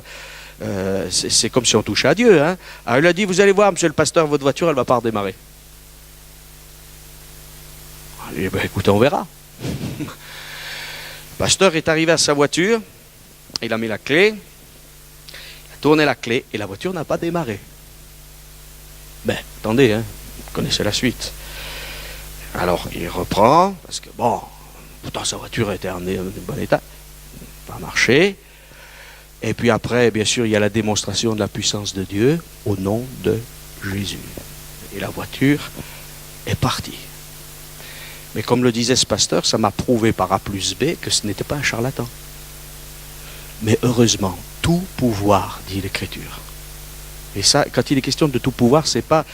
c'est comme si on touchait à Dieu. Hein. Alors il a dit, vous allez voir, monsieur le pasteur, votre voiture, elle ne va pas redémarrer. Il a dit, écoutez, on verra. Le pasteur est arrivé à sa voiture, il a mis la clé, il a tourné la clé, et la voiture n'a pas démarré. Ben, attendez, vous connaissez la suite. Alors, il reprend, parce que, pourtant sa voiture était en bon état, pas marché. Et puis après, bien sûr, il y a la démonstration de la puissance de Dieu au nom de Jésus. Et la voiture est partie. Mais comme le disait ce pasteur, ça m'a prouvé par A plus B que ce n'était pas un charlatan. Mais heureusement, tout pouvoir, dit l'Écriture. Et ça, quand il est question de tout pouvoir, c'est pas...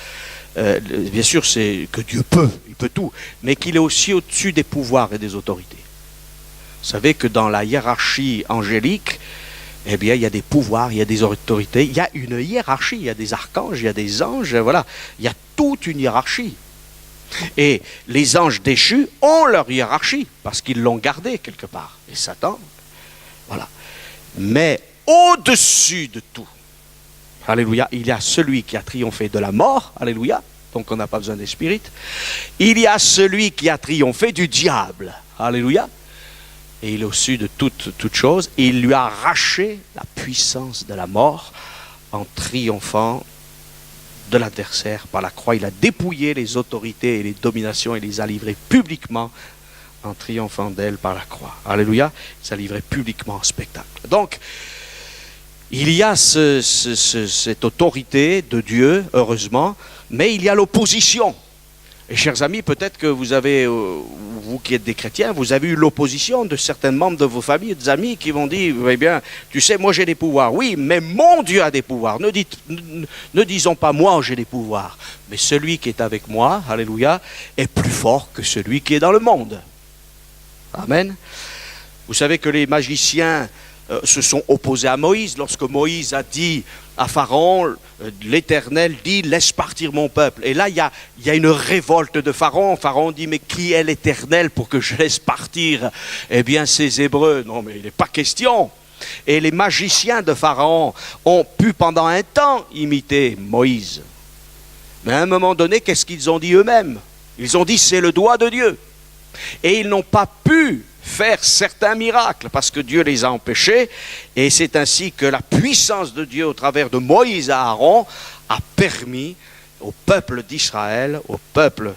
bien sûr, c'est que Dieu peut, il peut tout, mais qu'il est aussi au-dessus des pouvoirs et des autorités. Vous savez que dans la hiérarchie angélique, eh bien, il y a des pouvoirs, il y a des autorités, il y a une hiérarchie, il y a des archanges, il y a des anges, voilà. Il y a toute une hiérarchie. Et les anges déchus ont leur hiérarchie, parce qu'ils l'ont gardée quelque part. Et Satan, voilà. Mais au-dessus de tout, alléluia, il y a celui qui a triomphé de la mort, alléluia, donc on n'a pas besoin des spirites. Il y a celui qui a triomphé du diable, alléluia, et il est au-dessus de toute chose, et il lui a arraché la puissance de la mort en triomphant de l'adversaire par la croix. Il a dépouillé les autorités et les dominations et les a livrées publiquement en triomphant d'elles par la croix, alléluia, il les a livrées publiquement en spectacle. Donc, il y a cette autorité de Dieu, heureusement, mais il y a l'opposition. Et chers amis, peut-être que vous avez, vous qui êtes des chrétiens, vous avez eu l'opposition de certains membres de vos familles, des amis qui vont dire, eh bien, tu sais, moi j'ai des pouvoirs. Oui, mais mon Dieu a des pouvoirs. Ne disons pas moi j'ai des pouvoirs, mais celui qui est avec moi, alléluia, est plus fort que celui qui est dans le monde. Amen. Vous savez que les magiciens se sont opposés à Moïse. Lorsque Moïse a dit à Pharaon, l'Éternel dit, laisse partir mon peuple. Et là, il y a une révolte de Pharaon. Pharaon dit, mais qui est l'Éternel pour que je laisse partir, eh bien, ces Hébreux? Non, mais il n'est pas question. Et les magiciens de Pharaon ont pu pendant un temps imiter Moïse. Mais à un moment donné, qu'est-ce qu'ils ont dit eux-mêmes? Ils ont dit, c'est le doigt de Dieu. Et ils n'ont pas pu faire certains miracles parce que Dieu les a empêchés, et c'est ainsi que la puissance de Dieu au travers de Moïse et Aaron a permis au peuple d'Israël, au peuple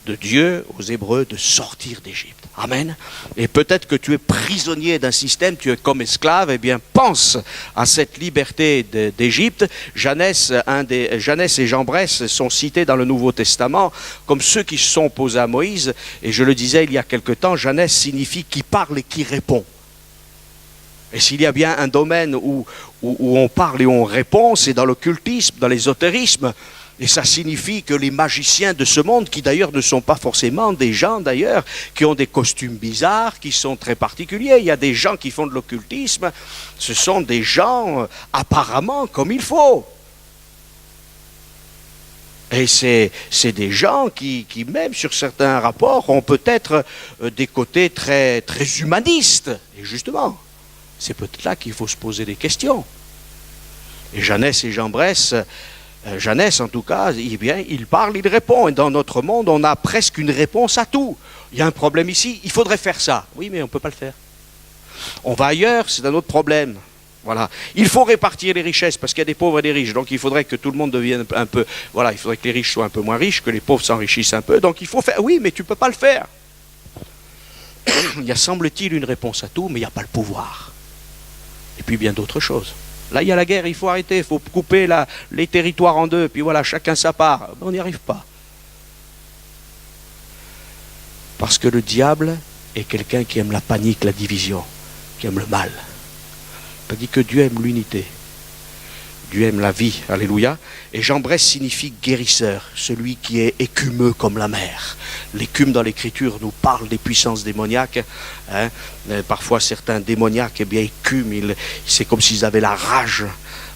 de Dieu aux Hébreux de sortir d'Égypte. Amen. Et peut-être que tu es prisonnier d'un système, tu es comme esclave, eh bien pense à cette liberté d'Égypte. Jeannès et Jean Bresse sont cités dans le Nouveau Testament comme ceux qui se sont opposés à Moïse. Et je le disais il y a quelque temps, Jeannès signifie qui parle et qui répond. Et s'il y a bien un domaine où on parle et on répond, c'est dans l'occultisme, dans l'ésotérisme. Et ça signifie que les magiciens de ce monde, qui d'ailleurs ne sont pas forcément des gens d'ailleurs, qui ont des costumes bizarres, qui sont très particuliers. Il y a des gens qui font de l'occultisme, ce sont des gens apparemment comme il faut. Et c'est des gens qui, même sur certains rapports, ont peut-être des côtés très, très humanistes. Et justement, c'est peut-être là qu'il faut se poser des questions. Et Jeannès et Jean Bresse... Jeannès, en tout cas, il parle, il répond. Et dans notre monde, on a presque une réponse à tout. Il y a un problème ici, il faudrait faire ça. Oui, mais on ne peut pas le faire. On va ailleurs, c'est un autre problème. Voilà. Il faut répartir les richesses, parce qu'il y a des pauvres et des riches. Donc il faudrait que tout le monde devienne un peu... Voilà, il faudrait que les riches soient un peu moins riches, que les pauvres s'enrichissent un peu. Donc il faut faire... Oui, mais tu ne peux pas le faire. Il y a, semble-t-il, une réponse à tout, mais il n'y a pas le pouvoir. Et puis bien d'autres choses. Là, il y a la guerre, il faut arrêter, il faut couper les territoires en deux, puis voilà, chacun sa part. On n'y arrive pas. Parce que le diable est quelqu'un qui aime la panique, la division, qui aime le mal. Tandis que Dieu aime l'unité. Dieu aime la vie, alléluia. Et Jean Bresse signifie guérisseur, celui qui est écumeux comme la mer. L'écume dans l'Écriture nous parle des puissances démoniaques. Hein. Parfois certains démoniaques eh bien, écument, c'est comme s'ils avaient la rage.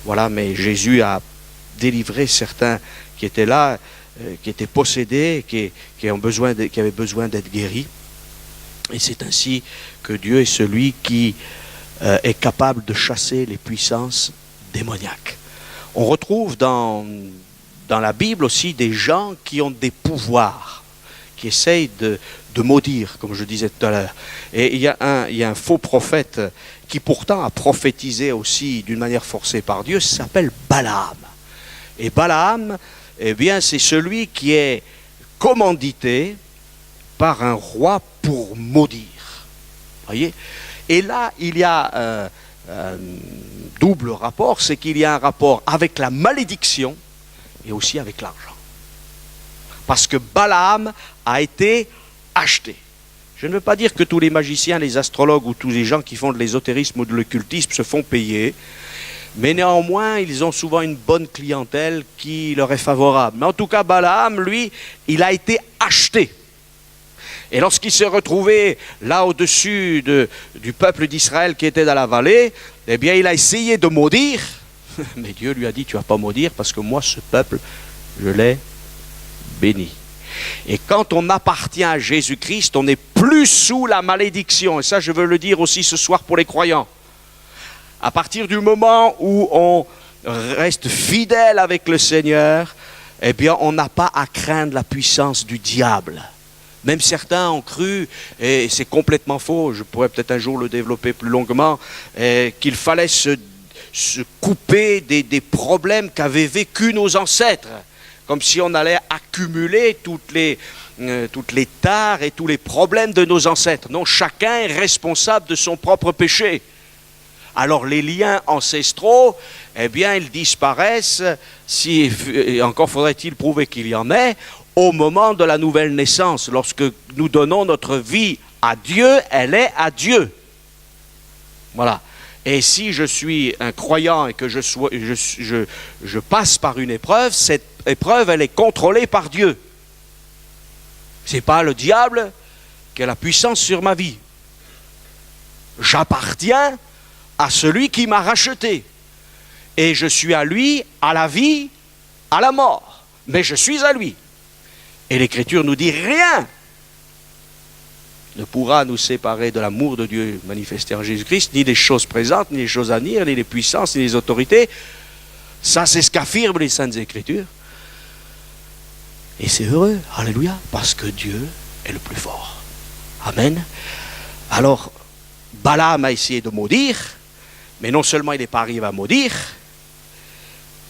Voilà, mais Jésus a délivré certains qui étaient là, qui étaient possédés, qui avaient besoin d'être guéris. Et c'est ainsi que Dieu est celui qui est capable de chasser les puissances démoniaques. On retrouve dans la Bible aussi des gens qui ont des pouvoirs, qui essayent de maudire, comme je disais tout à l'heure. Et il y a un faux prophète qui pourtant a prophétisé aussi d'une manière forcée par Dieu, ça s'appelle Balaam. Et Balaam, eh bien, c'est celui qui est commandité par un roi pour maudire. Voyez ? Et là, il y a un double rapport, c'est qu'il y a un rapport avec la malédiction et aussi avec l'argent. Parce que Balaam a été acheté. Je ne veux pas dire que tous les magiciens, les astrologues ou tous les gens qui font de l'ésotérisme ou de l'occultisme se font payer, mais néanmoins, ils ont souvent une bonne clientèle qui leur est favorable. Mais en tout cas, Balaam, lui, il a été acheté. Et lorsqu'il s'est retrouvé là au-dessus du peuple d'Israël qui était dans la vallée, eh bien il a essayé de maudire, mais Dieu lui a dit, tu ne vas pas maudire parce que moi ce peuple, je l'ai béni. Et quand on appartient à Jésus-Christ, on n'est plus sous la malédiction. Et ça, je veux le dire aussi ce soir pour les croyants. À partir du moment où on reste fidèle avec le Seigneur, eh bien on n'a pas à craindre la puissance du diable. Même certains ont cru, et c'est complètement faux, je pourrais peut-être un jour le développer plus longuement, qu'il fallait se couper des problèmes qu'avaient vécu nos ancêtres, comme si on allait accumuler toutes les tares et tous les problèmes de nos ancêtres. Non, chacun est responsable de son propre péché. Alors les liens ancestraux, eh bien, ils disparaissent, et encore faudrait-il prouver qu'il y en ait, au moment de la nouvelle naissance, lorsque nous donnons notre vie à Dieu, elle est à Dieu. Voilà. Et si je suis un croyant et que je passe par une épreuve, cette épreuve, elle est contrôlée par Dieu. Ce n'est pas le diable qui a la puissance sur ma vie. J'appartiens à celui qui m'a racheté. Et je suis à lui, à la vie, à la mort. Mais je suis à lui. Et l'Écriture nous dit rien ne pourra nous séparer de l'amour de Dieu manifesté en Jésus-Christ, ni des choses présentes, ni des choses à venir, ni les puissances, ni les autorités. Ça, c'est ce qu'affirment les Saintes Écritures. Et c'est heureux, alléluia, parce que Dieu est le plus fort. Amen. Alors, Balaam a essayé de maudire, mais non seulement il n'est pas arrivé à maudire,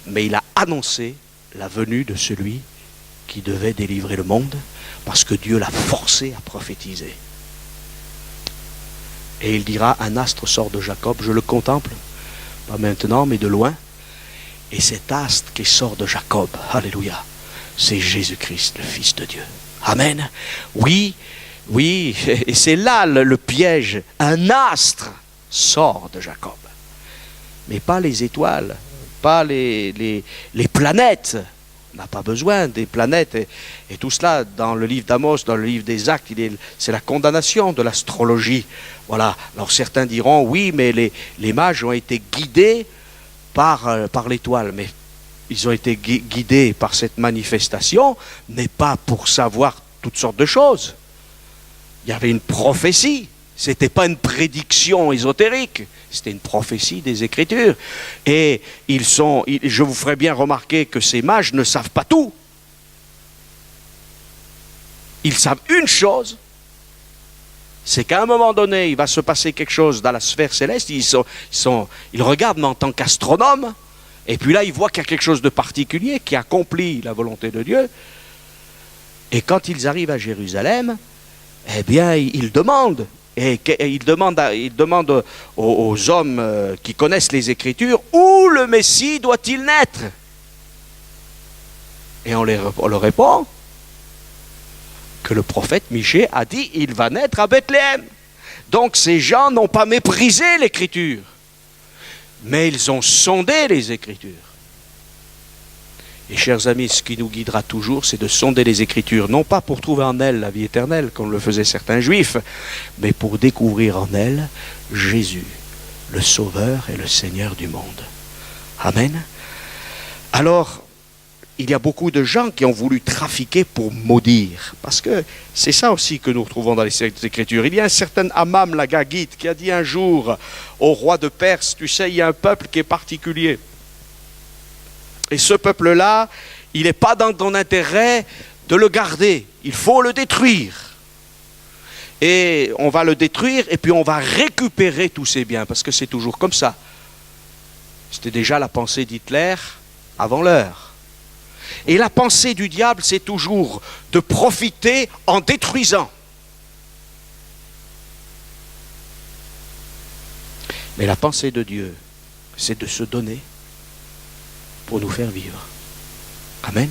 mais il a annoncé la venue de celui qui devait délivrer le monde, parce que Dieu l'a forcé à prophétiser. Et il dira, un astre sort de Jacob, je le contemple, pas maintenant, mais de loin. Et cet astre qui sort de Jacob, alléluia, c'est Jésus-Christ, le Fils de Dieu. Amen. Oui, oui, et c'est là le piège. Un astre sort de Jacob. Mais pas les étoiles, pas les planètes. On n'a pas besoin des planètes et tout cela. Dans le livre d'Amos, dans le livre des Actes, c'est la condamnation de l'astrologie. Voilà. Alors certains diront, oui, mais les mages ont été guidés par l'étoile. Mais ils ont été guidés par cette manifestation, mais pas pour savoir toutes sortes de choses. Il y avait une prophétie. Ce n'était pas une prédiction ésotérique, c'était une prophétie des Écritures. Et je vous ferai bien remarquer que ces mages ne savent pas tout. Ils savent une chose, c'est qu'à un moment donné, il va se passer quelque chose dans la sphère céleste. Ils regardent en tant qu'astronomes, et puis là, ils voient qu'il y a quelque chose de particulier qui accomplit la volonté de Dieu. Et quand ils arrivent à Jérusalem, eh bien, ils demandent. Et il demande aux hommes qui connaissent les Écritures, où le Messie doit-il naître? Et on leur répond que le prophète Michée a dit, il va naître à Bethléem. Donc ces gens n'ont pas méprisé l'Écriture, mais ils ont sondé les Écritures. Et chers amis, ce qui nous guidera toujours, c'est de sonder les Écritures, non pas pour trouver en elles la vie éternelle, comme le faisaient certains Juifs, mais pour découvrir en elles Jésus, le Sauveur et le Seigneur du monde. Amen. Alors, il y a beaucoup de gens qui ont voulu trafiquer pour maudire, parce que c'est ça aussi que nous retrouvons dans les Écritures. Il y a un certain Amam l'Agagite qui a dit un jour au roi de Perse, tu sais, il y a un peuple qui est particulier. Et ce peuple-là, il n'est pas dans ton intérêt de le garder. Il faut le détruire. Et on va le détruire et puis on va récupérer tous ses biens. Parce que c'est toujours comme ça. C'était déjà la pensée d'Hitler avant l'heure. Et la pensée du diable, c'est toujours de profiter en détruisant. Mais la pensée de Dieu, c'est de se donner pour nous faire vivre. Amen.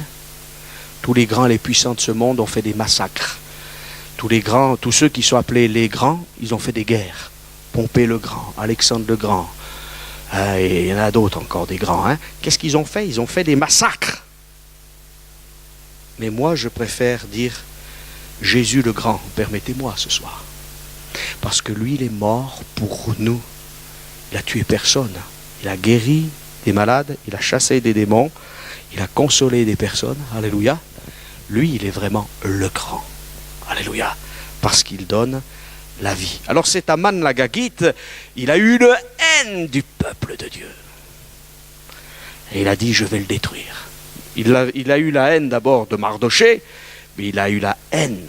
Tous les grands et les puissants de ce monde ont fait des massacres. Tous ceux qui sont appelés les grands, ils ont fait des guerres. Pompée le Grand, Alexandre le Grand, et il y en a d'autres encore, des grands. Hein. Qu'est-ce qu'ils ont fait? Ils ont fait des massacres. Mais moi, je préfère dire Jésus le Grand, permettez-moi ce soir. Parce que lui, il est mort pour nous. Il n'a tué personne. Il a guéri des malades, il a chassé des démons, il a consolé des personnes, alléluia. Lui, il est vraiment le grand, alléluia, parce qu'il donne la vie. Alors cet Aman l'Agagite, il a eu une haine du peuple de Dieu. Et il a dit, je vais le détruire. Il a eu la haine d'abord de Mardochée, mais il a eu la haine.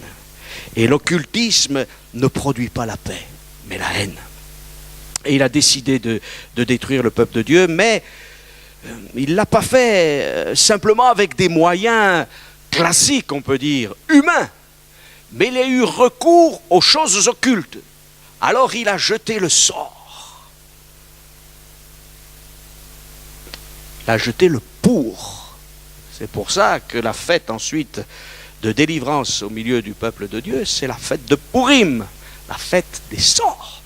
Et l'occultisme ne produit pas la paix, mais la haine. Et il a décidé de détruire le peuple de Dieu, mais il ne l'a pas fait simplement avec des moyens classiques, on peut dire, humains. Mais il a eu recours aux choses occultes. Alors il a jeté le sort. Il a jeté le pour. C'est pour ça que la fête ensuite de délivrance au milieu du peuple de Dieu, c'est la fête de Pourim, la fête des sorts.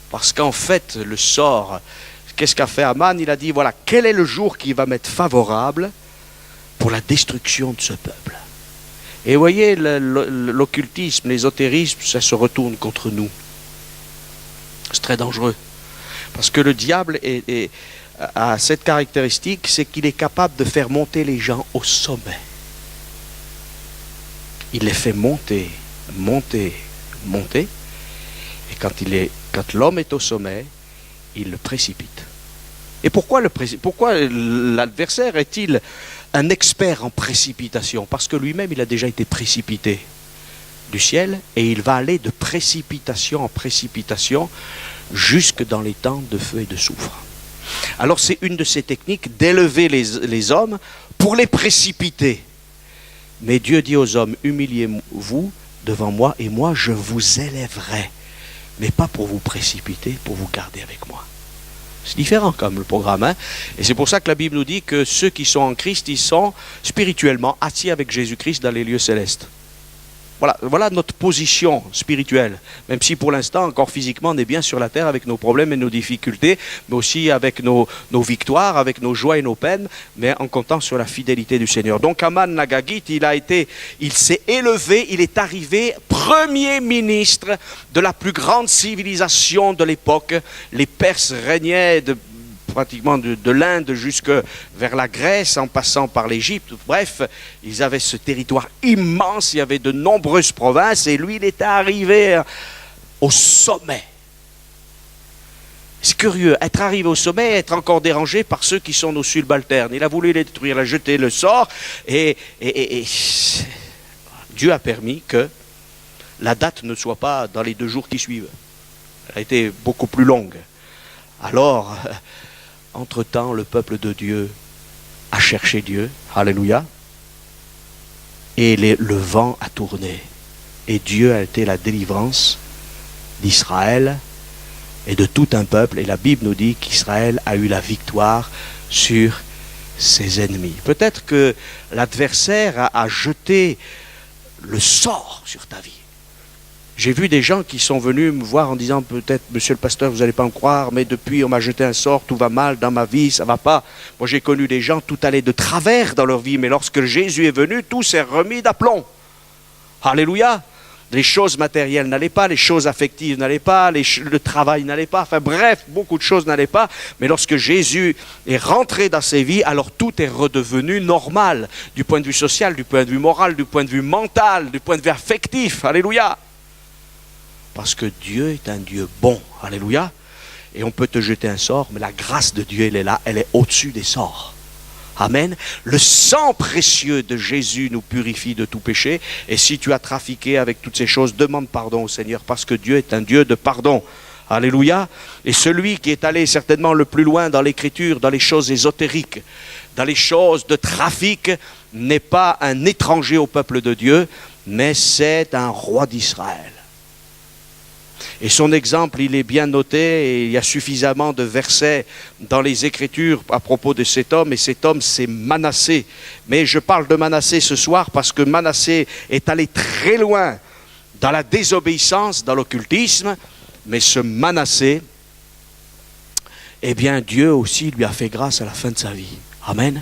Parce qu'en fait, le sort, qu'est-ce qu'a fait Aman? Il a dit, voilà, quel est le jour qui va m'être favorable pour la destruction de ce peuple? Et vous voyez, l'occultisme, l'ésotérisme, ça se retourne contre nous. C'est très dangereux. Parce que le diable a cette caractéristique, c'est qu'il est capable de faire monter les gens au sommet. Il les fait monter, monter, monter. Et quand l'homme est au sommet, il le précipite. Et pourquoi l'adversaire est-il un expert en précipitation? Parce que lui-même, il a déjà été précipité du ciel, et il va aller de précipitation en précipitation jusque dans les temps de feu et de soufre. Alors c'est une de ces techniques d'élever les hommes pour les précipiter. Mais Dieu dit aux hommes, humiliez-vous devant moi et moi je vous élèverai. Mais pas pour vous précipiter, pour vous garder avec moi. C'est différent comme le programme. Hein? Et c'est pour ça que la Bible nous dit que ceux qui sont en Christ, ils sont spirituellement assis avec Jésus-Christ dans les lieux célestes. Voilà notre position spirituelle. Même si pour l'instant, encore physiquement, on est bien sur la terre avec nos problèmes et nos difficultés, mais aussi avec nos victoires, avec nos joies et nos peines, mais en comptant sur la fidélité du Seigneur. Donc Aman l'Agagite, il s'est élevé, il est arrivé premier ministre de la plus grande civilisation de l'époque. Les Perses régnaient pratiquement de l'Inde jusque vers la Grèce, en passant par l'Égypte. Bref, ils avaient ce territoire immense, il y avait de nombreuses provinces, et lui, il était arrivé au sommet. C'est curieux, être arrivé au sommet, être encore dérangé par ceux qui sont nos subalternes. Il a voulu les détruire, il a jeté le sort, et Dieu a permis que la date ne soit pas dans les 2 jours qui suivent. Elle a été beaucoup plus longue. Alors, entre-temps, le peuple de Dieu a cherché Dieu, alléluia, et le vent a tourné. Et Dieu a été la délivrance d'Israël et de tout un peuple. Et la Bible nous dit qu'Israël a eu la victoire sur ses ennemis. Peut-être que l'adversaire a jeté le sort sur ta vie. J'ai vu des gens qui sont venus me voir en disant peut-être, monsieur le pasteur, vous n'allez pas me croire, mais depuis on m'a jeté un sort, tout va mal dans ma vie, ça ne va pas. Moi j'ai connu des gens, tout allait de travers dans leur vie, mais lorsque Jésus est venu, tout s'est remis d'aplomb. Alléluia. Les choses matérielles n'allaient pas, les choses affectives n'allaient pas, le travail n'allait pas, enfin bref, beaucoup de choses n'allaient pas. Mais lorsque Jésus est rentré dans ses vies, alors tout est redevenu normal, du point de vue social, du point de vue moral, du point de vue mental, du point de vue affectif. Alléluia. Parce que Dieu est un Dieu bon, alléluia, et on peut te jeter un sort, mais la grâce de Dieu, elle est là, elle est au-dessus des sorts. Amen. Le sang précieux de Jésus nous purifie de tout péché, et si tu as trafiqué avec toutes ces choses, demande pardon au Seigneur, parce que Dieu est un Dieu de pardon. Alléluia. Et celui qui est allé certainement le plus loin dans l'écriture, dans les choses ésotériques, dans les choses de trafic, n'est pas un étranger au peuple de Dieu, mais c'est un roi d'Israël. Et son exemple, il est bien noté, et il y a suffisamment de versets dans les Écritures à propos de cet homme, et cet homme, c'est Manassé. Mais je parle de Manassé ce soir parce que Manassé est allé très loin dans la désobéissance, dans l'occultisme, mais ce Manassé, eh bien Dieu aussi lui a fait grâce à la fin de sa vie. Amen.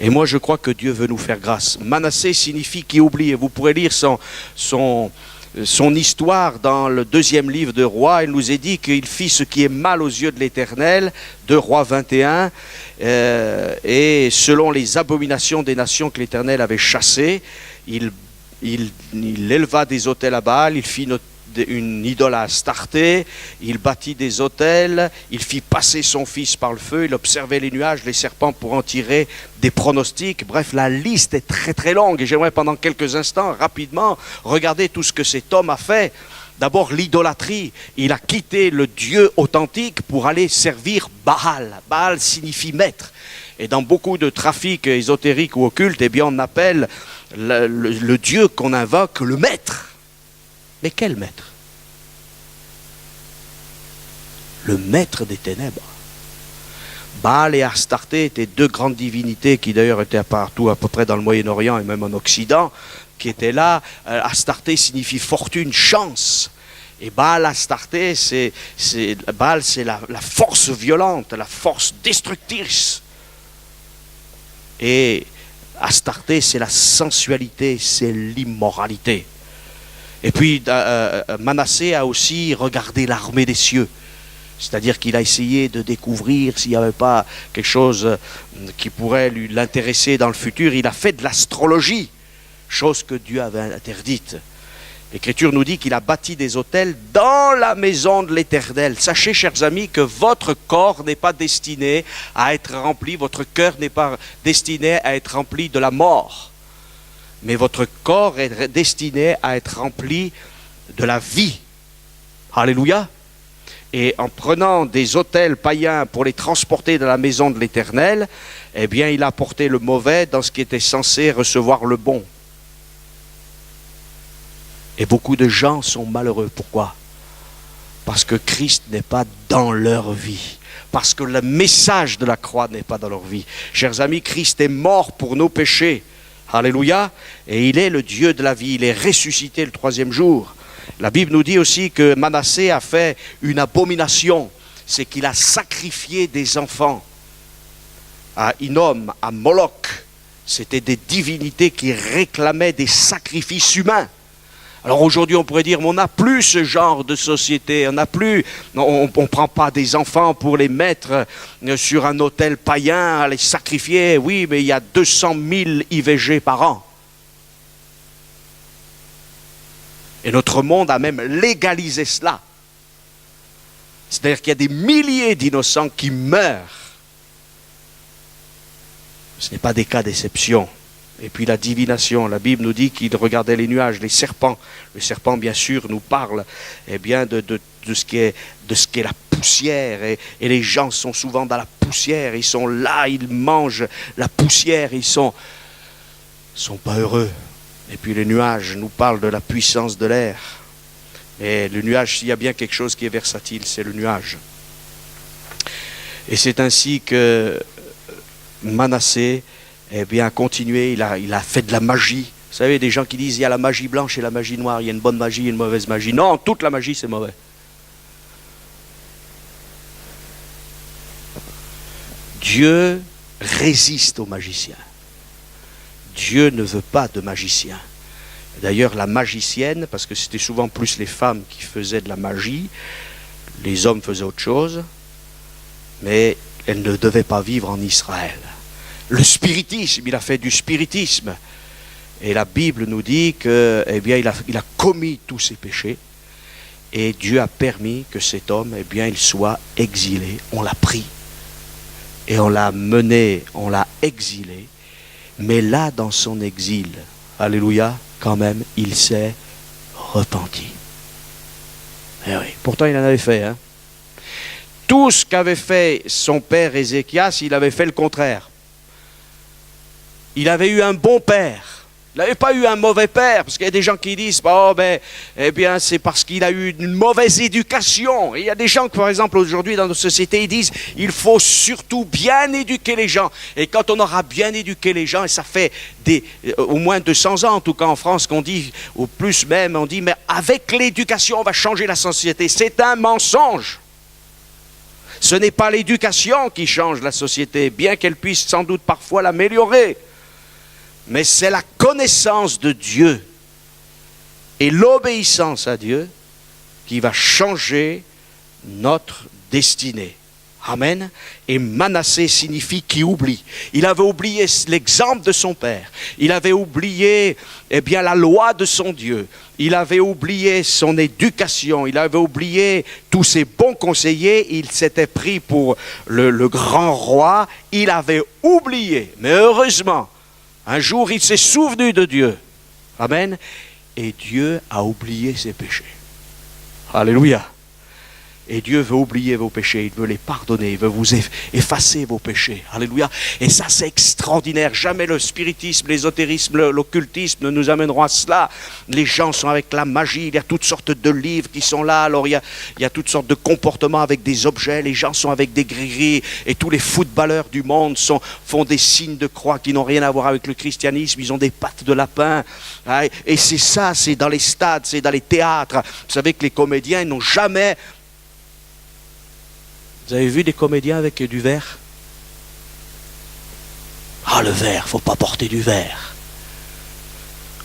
Et moi je crois que Dieu veut nous faire grâce. Manassé signifie qui oublie, et vous pourrez lire son histoire dans le 2e livre de Rois. Il nous est dit qu'il fit ce qui est mal aux yeux de l'Éternel, 2 Rois 21, et selon les abominations des nations que l'Éternel avait chassées, il éleva des autels à Baal, il fit une idole à Astarté, il bâtit des autels, il fit passer son fils par le feu, il observait les nuages, les serpents pour en tirer des pronostics. Bref, la liste est très très longue et j'aimerais pendant quelques instants, rapidement, regarder tout ce que cet homme a fait. D'abord l'idolâtrie, il a quitté le Dieu authentique pour aller servir Baal. Baal signifie maître. Et dans beaucoup de trafics ésotériques ou occultes, eh bien on appelle le Dieu qu'on invoque le maître. Mais quel maître? Le maître des ténèbres. Baal et Astarté étaient 2 grandes divinités qui d'ailleurs étaient partout à peu près dans le Moyen-Orient et même en Occident, qui étaient là. Astarté signifie fortune, chance. Et Baal, Astarté, Baal, c'est la force violente, la force destructrice. Et Astarté, c'est la sensualité, c'est l'immoralité. Et puis Manassé a aussi regardé l'armée des cieux. C'est-à-dire qu'il a essayé de découvrir s'il n'y avait pas quelque chose qui pourrait l'intéresser dans le futur. Il a fait de l'astrologie, chose que Dieu avait interdite. L'Écriture nous dit qu'il a bâti des autels dans la maison de l'Éternel. Sachez, chers amis, que votre corps n'est pas destiné à être rempli, votre cœur n'est pas destiné à être rempli de la mort. Mais votre corps est destiné à être rempli de la vie. Alléluia. Et en prenant des autels païens pour les transporter dans la maison de l'Éternel, eh bien, il a apporté le mauvais dans ce qui était censé recevoir le bon. Et beaucoup de gens sont malheureux. Pourquoi? Parce que Christ n'est pas dans leur vie. Parce que le message de la croix n'est pas dans leur vie. Chers amis, Christ est mort pour nos péchés. Alléluia. Et il est le Dieu de la vie. Il est ressuscité le 3e jour. La Bible nous dit aussi que Manassé a fait une abomination. C'est qu'il a sacrifié des enfants à Hinnom, à Moloch. C'était des divinités qui réclamaient des sacrifices humains. Alors aujourd'hui, on pourrait dire, mais on n'a plus ce genre de société, on ne prend pas des enfants pour les mettre sur un autel païen, à les sacrifier. Oui, mais il y a 200 000 IVG par an. Et notre monde a même légalisé cela. C'est-à-dire qu'il y a des milliers d'innocents qui meurent. Ce n'est pas des cas d'exception. Et puis la divination, la Bible nous dit qu'il regardait les nuages, les serpents. Le serpent, bien sûr, nous parle bien de ce qui est la poussière. Et les gens sont souvent dans la poussière. Ils sont là, ils mangent la poussière. Ils sont pas heureux. Et puis les nuages nous parlent de la puissance de l'air. Et le nuage, s'il y a bien quelque chose qui est versatile, c'est le nuage. Et c'est ainsi que Manassé a continué, il a fait de la magie. Vous savez, des gens qui disent il y a la magie blanche et la magie noire, il y a une bonne magie et une mauvaise magie. Non, toute la magie c'est mauvais. Dieu résiste aux magiciens. Dieu ne veut pas de magiciens. D'ailleurs, la magicienne, parce que c'était souvent plus les femmes qui faisaient de la magie, les hommes faisaient autre chose, mais elles ne devaient pas vivre en Israël. Le spiritisme, il a fait du spiritisme. Et la Bible nous dit que, il a commis tous ses péchés. Et Dieu a permis que cet homme, il soit exilé. On l'a pris. Et on l'a mené, on l'a exilé. Mais là, dans son exil, alléluia, quand même, il s'est repenti. Et oui, pourtant il en avait fait. Tout ce qu'avait fait son père Ézéchias, il avait fait le contraire. Il avait eu un bon père. Il n'avait pas eu un mauvais père, parce qu'il y a des gens qui disent, c'est parce qu'il a eu une mauvaise éducation. Et il y a des gens, par exemple, aujourd'hui dans nos sociétés, ils disent, il faut surtout bien éduquer les gens. Et quand on aura bien éduqué les gens, et ça fait au moins 200 ans, en tout cas en France, qu'on dit, ou plus même, on dit, mais avec l'éducation, on va changer la société. C'est un mensonge. Ce n'est pas l'éducation qui change la société, bien qu'elle puisse sans doute parfois l'améliorer. Mais c'est la connaissance de Dieu et l'obéissance à Dieu qui va changer notre destinée. Amen. Et Manassé signifie qui oublie. Il avait oublié l'exemple de son père. Il avait oublié la loi de son Dieu. Il avait oublié son éducation. Il avait oublié tous ses bons conseillers. Il s'était pris pour le grand roi. Il avait oublié. Mais heureusement, un jour, il s'est souvenu de Dieu. Amen. Et Dieu a oublié ses péchés. Alléluia. Et Dieu veut oublier vos péchés, il veut les pardonner, il veut vous effacer vos péchés. Alléluia. Et ça, c'est extraordinaire. Jamais le spiritisme, l'ésotérisme, l'occultisme ne nous amèneront à cela. Les gens sont avec la magie, il y a toutes sortes de livres qui sont là. Alors, il y a toutes sortes de comportements avec des objets. Les gens sont avec des gris-gris. Et tous les footballeurs du monde font des signes de croix qui n'ont rien à voir avec le christianisme. Ils ont des pattes de lapin. Et c'est ça, c'est dans les stades, c'est dans les théâtres. Vous savez que les comédiens, ils n'ont jamais... Vous avez vu des comédiens avec du verre? Ah, le verre, il ne faut pas porter du verre.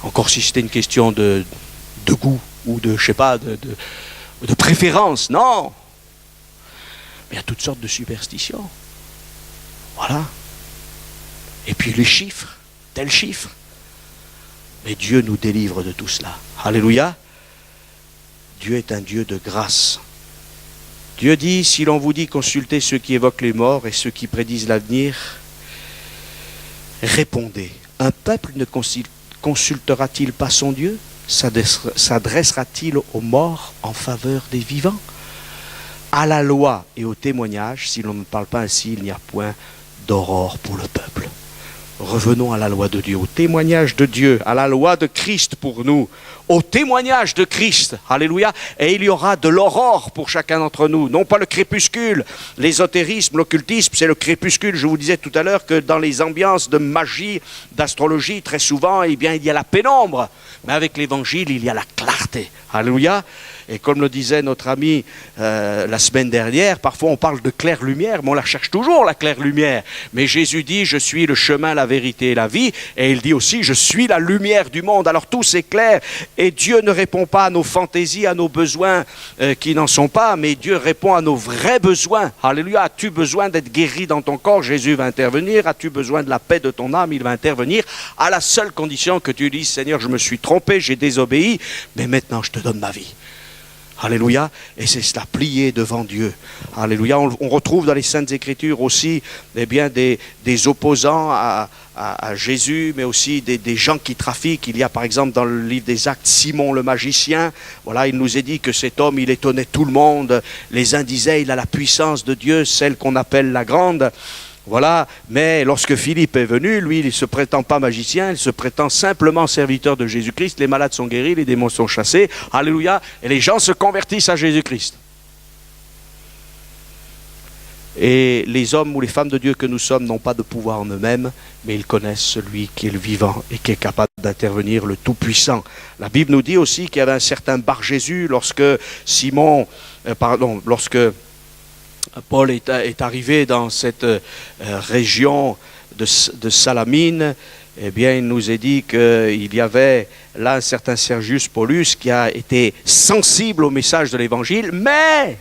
Encore si c'était une question de goût ou de, je sais pas, de préférence. Non. Mais il y a toutes sortes de superstitions. Voilà. Et puis les chiffres, tel chiffre. Mais Dieu nous délivre de tout cela. Alléluia. Dieu est un Dieu de grâce. Dieu dit, si l'on vous dit consultez ceux qui évoquent les morts et ceux qui prédisent l'avenir, répondez. Un peuple ne consultera-t-il pas son Dieu? S'adressera-t-il aux morts en faveur des vivants? À la loi et au témoignage, si l'on ne parle pas ainsi, il n'y a point d'aurore pour le peuple. Revenons à la loi de Dieu, au témoignage de Dieu, à la loi de Christ pour nous, au témoignage de Christ. Alléluia. Et il y aura de l'aurore pour chacun d'entre nous. Non pas le crépuscule. L'ésotérisme, l'occultisme, c'est le crépuscule. Je vous disais tout à l'heure que dans les ambiances de magie, d'astrologie, très souvent, eh bien, il y a la pénombre. Mais avec l'évangile, il y a la clarté. Alléluia. Et comme le disait notre ami la semaine dernière, parfois on parle de claire lumière, mais on la cherche toujours, la claire lumière. Mais Jésus dit, je suis le chemin, la vérité et la vie. Et il dit aussi, je suis la lumière du monde. Alors tout c'est clair. Et Dieu ne répond pas à nos fantaisies, à nos besoins qui n'en sont pas, mais Dieu répond à nos vrais besoins. Alléluia. As-tu besoin d'être guéri dans ton corps? Jésus va intervenir. As-tu besoin de la paix de ton âme? Il va intervenir. À la seule condition que tu dises, Seigneur, je me suis trompé, j'ai désobéi, mais maintenant je te donne ma vie. Alléluia, et c'est cela, plié devant Dieu. Alléluia, on retrouve dans les Saintes Écritures aussi eh bien, des opposants à Jésus, mais aussi des gens qui trafiquent. Il y a par exemple dans le livre des Actes, Simon le magicien. Voilà, il nous est dit que cet homme, il étonnait tout le monde. Les uns disaient, il a la puissance de Dieu, celle qu'on appelle la grande. Voilà, mais lorsque Philippe est venu, lui, il ne se prétend pas magicien, il se prétend simplement serviteur de Jésus-Christ. Les malades sont guéris, les démons sont chassés. Alléluia, et les gens se convertissent à Jésus-Christ. Et les hommes ou les femmes de Dieu que nous sommes n'ont pas de pouvoir en eux-mêmes, mais ils connaissent celui qui est le vivant et qui est capable d'intervenir, le Tout-Puissant. La Bible nous dit aussi qu'il y avait un certain Bar-Jésus lorsque lorsque Paul est arrivé dans cette région de Salamine. Eh bien, il nous est dit qu'il y avait là un certain Sergius Paulus qui a été sensible au message de l'Évangile, mais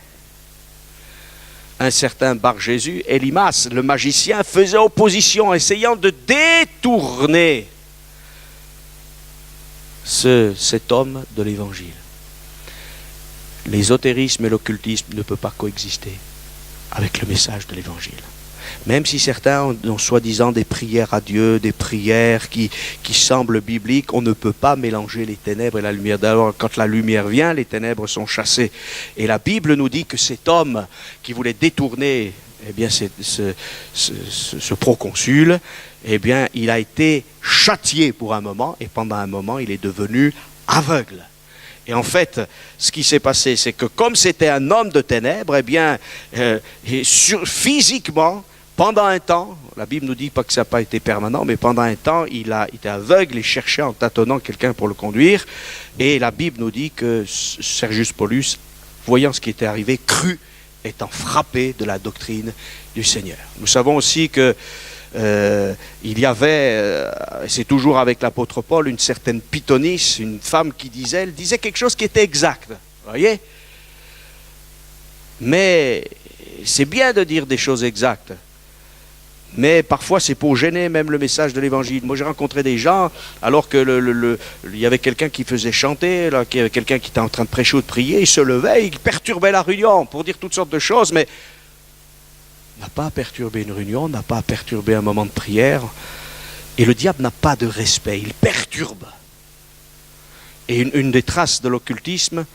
un certain Bar-Jésus, Élimas, le magicien, faisait opposition, essayant de détourner cet homme de l'Évangile. L'ésotérisme et l'occultisme ne peuvent pas coexister avec le message de l'Évangile. Même si certains ont soi-disant des prières à Dieu, des prières qui semblent bibliques, on ne peut pas mélanger les ténèbres et la lumière. D'abord, quand la lumière vient, les ténèbres sont chassées. Et la Bible nous dit que cet homme qui voulait détourner eh bien, ce proconsul, eh bien, il a été châtié pour un moment, et pendant un moment, il est devenu aveugle. Et en fait, ce qui s'est passé, c'est que comme c'était un homme de ténèbres, eh bien, physiquement, pendant un temps, la Bible nous dit pas que ça n'a pas été permanent, mais pendant un temps, il a été aveugle et cherchait en tâtonnant quelqu'un pour le conduire. Et la Bible nous dit que Sergius Paulus, voyant ce qui était arrivé, crut, étant frappé de la doctrine du Seigneur. Nous savons aussi que il y avait, c'est toujours avec l'apôtre Paul, une certaine Pythonice, une femme qui disait quelque chose qui était exact, voyez. Mais c'est bien de dire des choses exactes, mais parfois c'est pour gêner même le message de l'Évangile. Moi j'ai rencontré des gens, alors que il y avait quelqu'un qui faisait chanter, là, qu'il y avait quelqu'un qui était en train de prêcher ou de prier, il se levait, il perturbait la réunion pour dire toutes sortes de choses, mais n'a pas à perturber une réunion, n'a pas à perturber un moment de prière. Et le diable n'a pas de respect, il perturbe. Et une des traces de l'occultisme,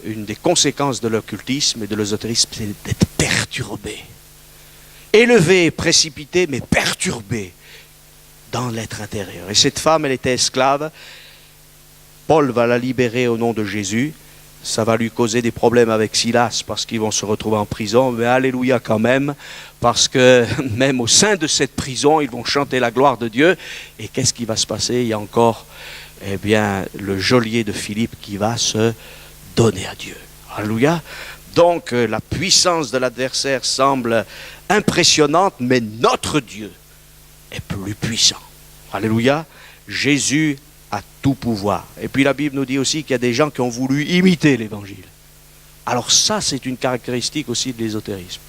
une des conséquences de l'occultisme et de l'ésotérisme, c'est d'être perturbé. Élevé, précipité, mais perturbé dans l'être intérieur. Et cette femme, elle était esclave. Paul va la libérer au nom de Jésus. Ça va lui causer des problèmes avec Silas parce qu'ils vont se retrouver en prison, mais alléluia quand même, parce que même au sein de cette prison, ils vont chanter la gloire de Dieu. Et qu'est-ce qui va se passer? Il y a encore, eh bien, le geôlier de Philippe qui va se donner à Dieu. Alléluia. Donc, la puissance de l'adversaire semble impressionnante, mais notre Dieu est plus puissant. Alléluia. Jésus a tout pouvoir. Et puis la Bible nous dit aussi qu'il y a des gens qui ont voulu imiter l'Évangile. Alors ça, c'est une caractéristique aussi de l'ésotérisme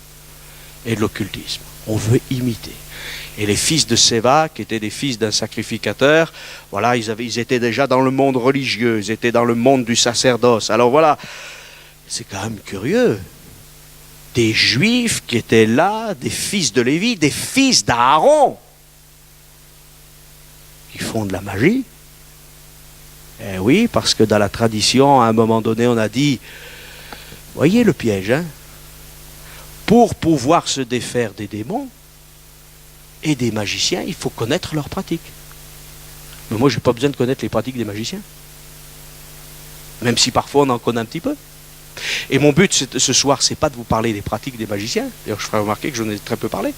et de l'occultisme. On veut imiter. Et les fils de Séva, qui étaient des fils d'un sacrificateur, voilà, ils étaient déjà dans le monde religieux, ils étaient dans le monde du sacerdoce. Alors voilà, c'est quand même curieux. Des Juifs qui étaient là, des fils de Lévi, des fils d'Aaron, qui font de la magie. Eh oui, parce que dans la tradition, à un moment donné, on a dit, voyez le piège, hein? Pour pouvoir se défaire des démons et des magiciens, il faut connaître leurs pratiques. Mais moi, je n'ai pas besoin de connaître les pratiques des magiciens. Même si parfois on en connaît un petit peu. Et mon but ce soir, c'est pas de vous parler des pratiques des magiciens. D'ailleurs, je ferai remarquer que j'en ai très peu parlé.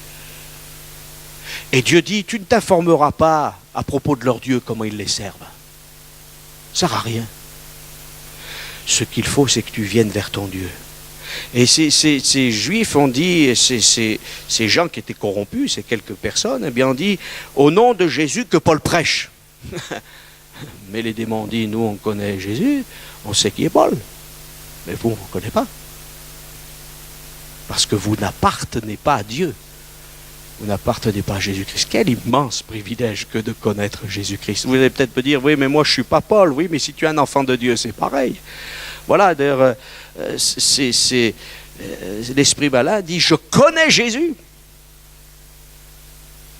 Et Dieu dit, tu ne t'informeras pas à propos de leur Dieu, comment ils les servent. Ça ne sert à rien. Ce qu'il faut, c'est que tu viennes vers ton Dieu. Et ces juifs ont dit, ces gens qui étaient corrompus, ces quelques personnes, eh bien on dit, au nom de Jésus que Paul prêche. Mais les démons ont dit, nous on connaît Jésus, on sait qui est Paul. Mais vous, on ne connaît pas. Parce que vous n'appartenez pas à Dieu. Vous n'appartenez pas à Jésus-Christ. Quel immense privilège que de connaître Jésus-Christ. Vous allez peut-être me dire, oui, mais moi je ne suis pas Paul. Oui, mais si tu es un enfant de Dieu, c'est pareil. Voilà, d'ailleurs, l'esprit malin dit, je connais Jésus.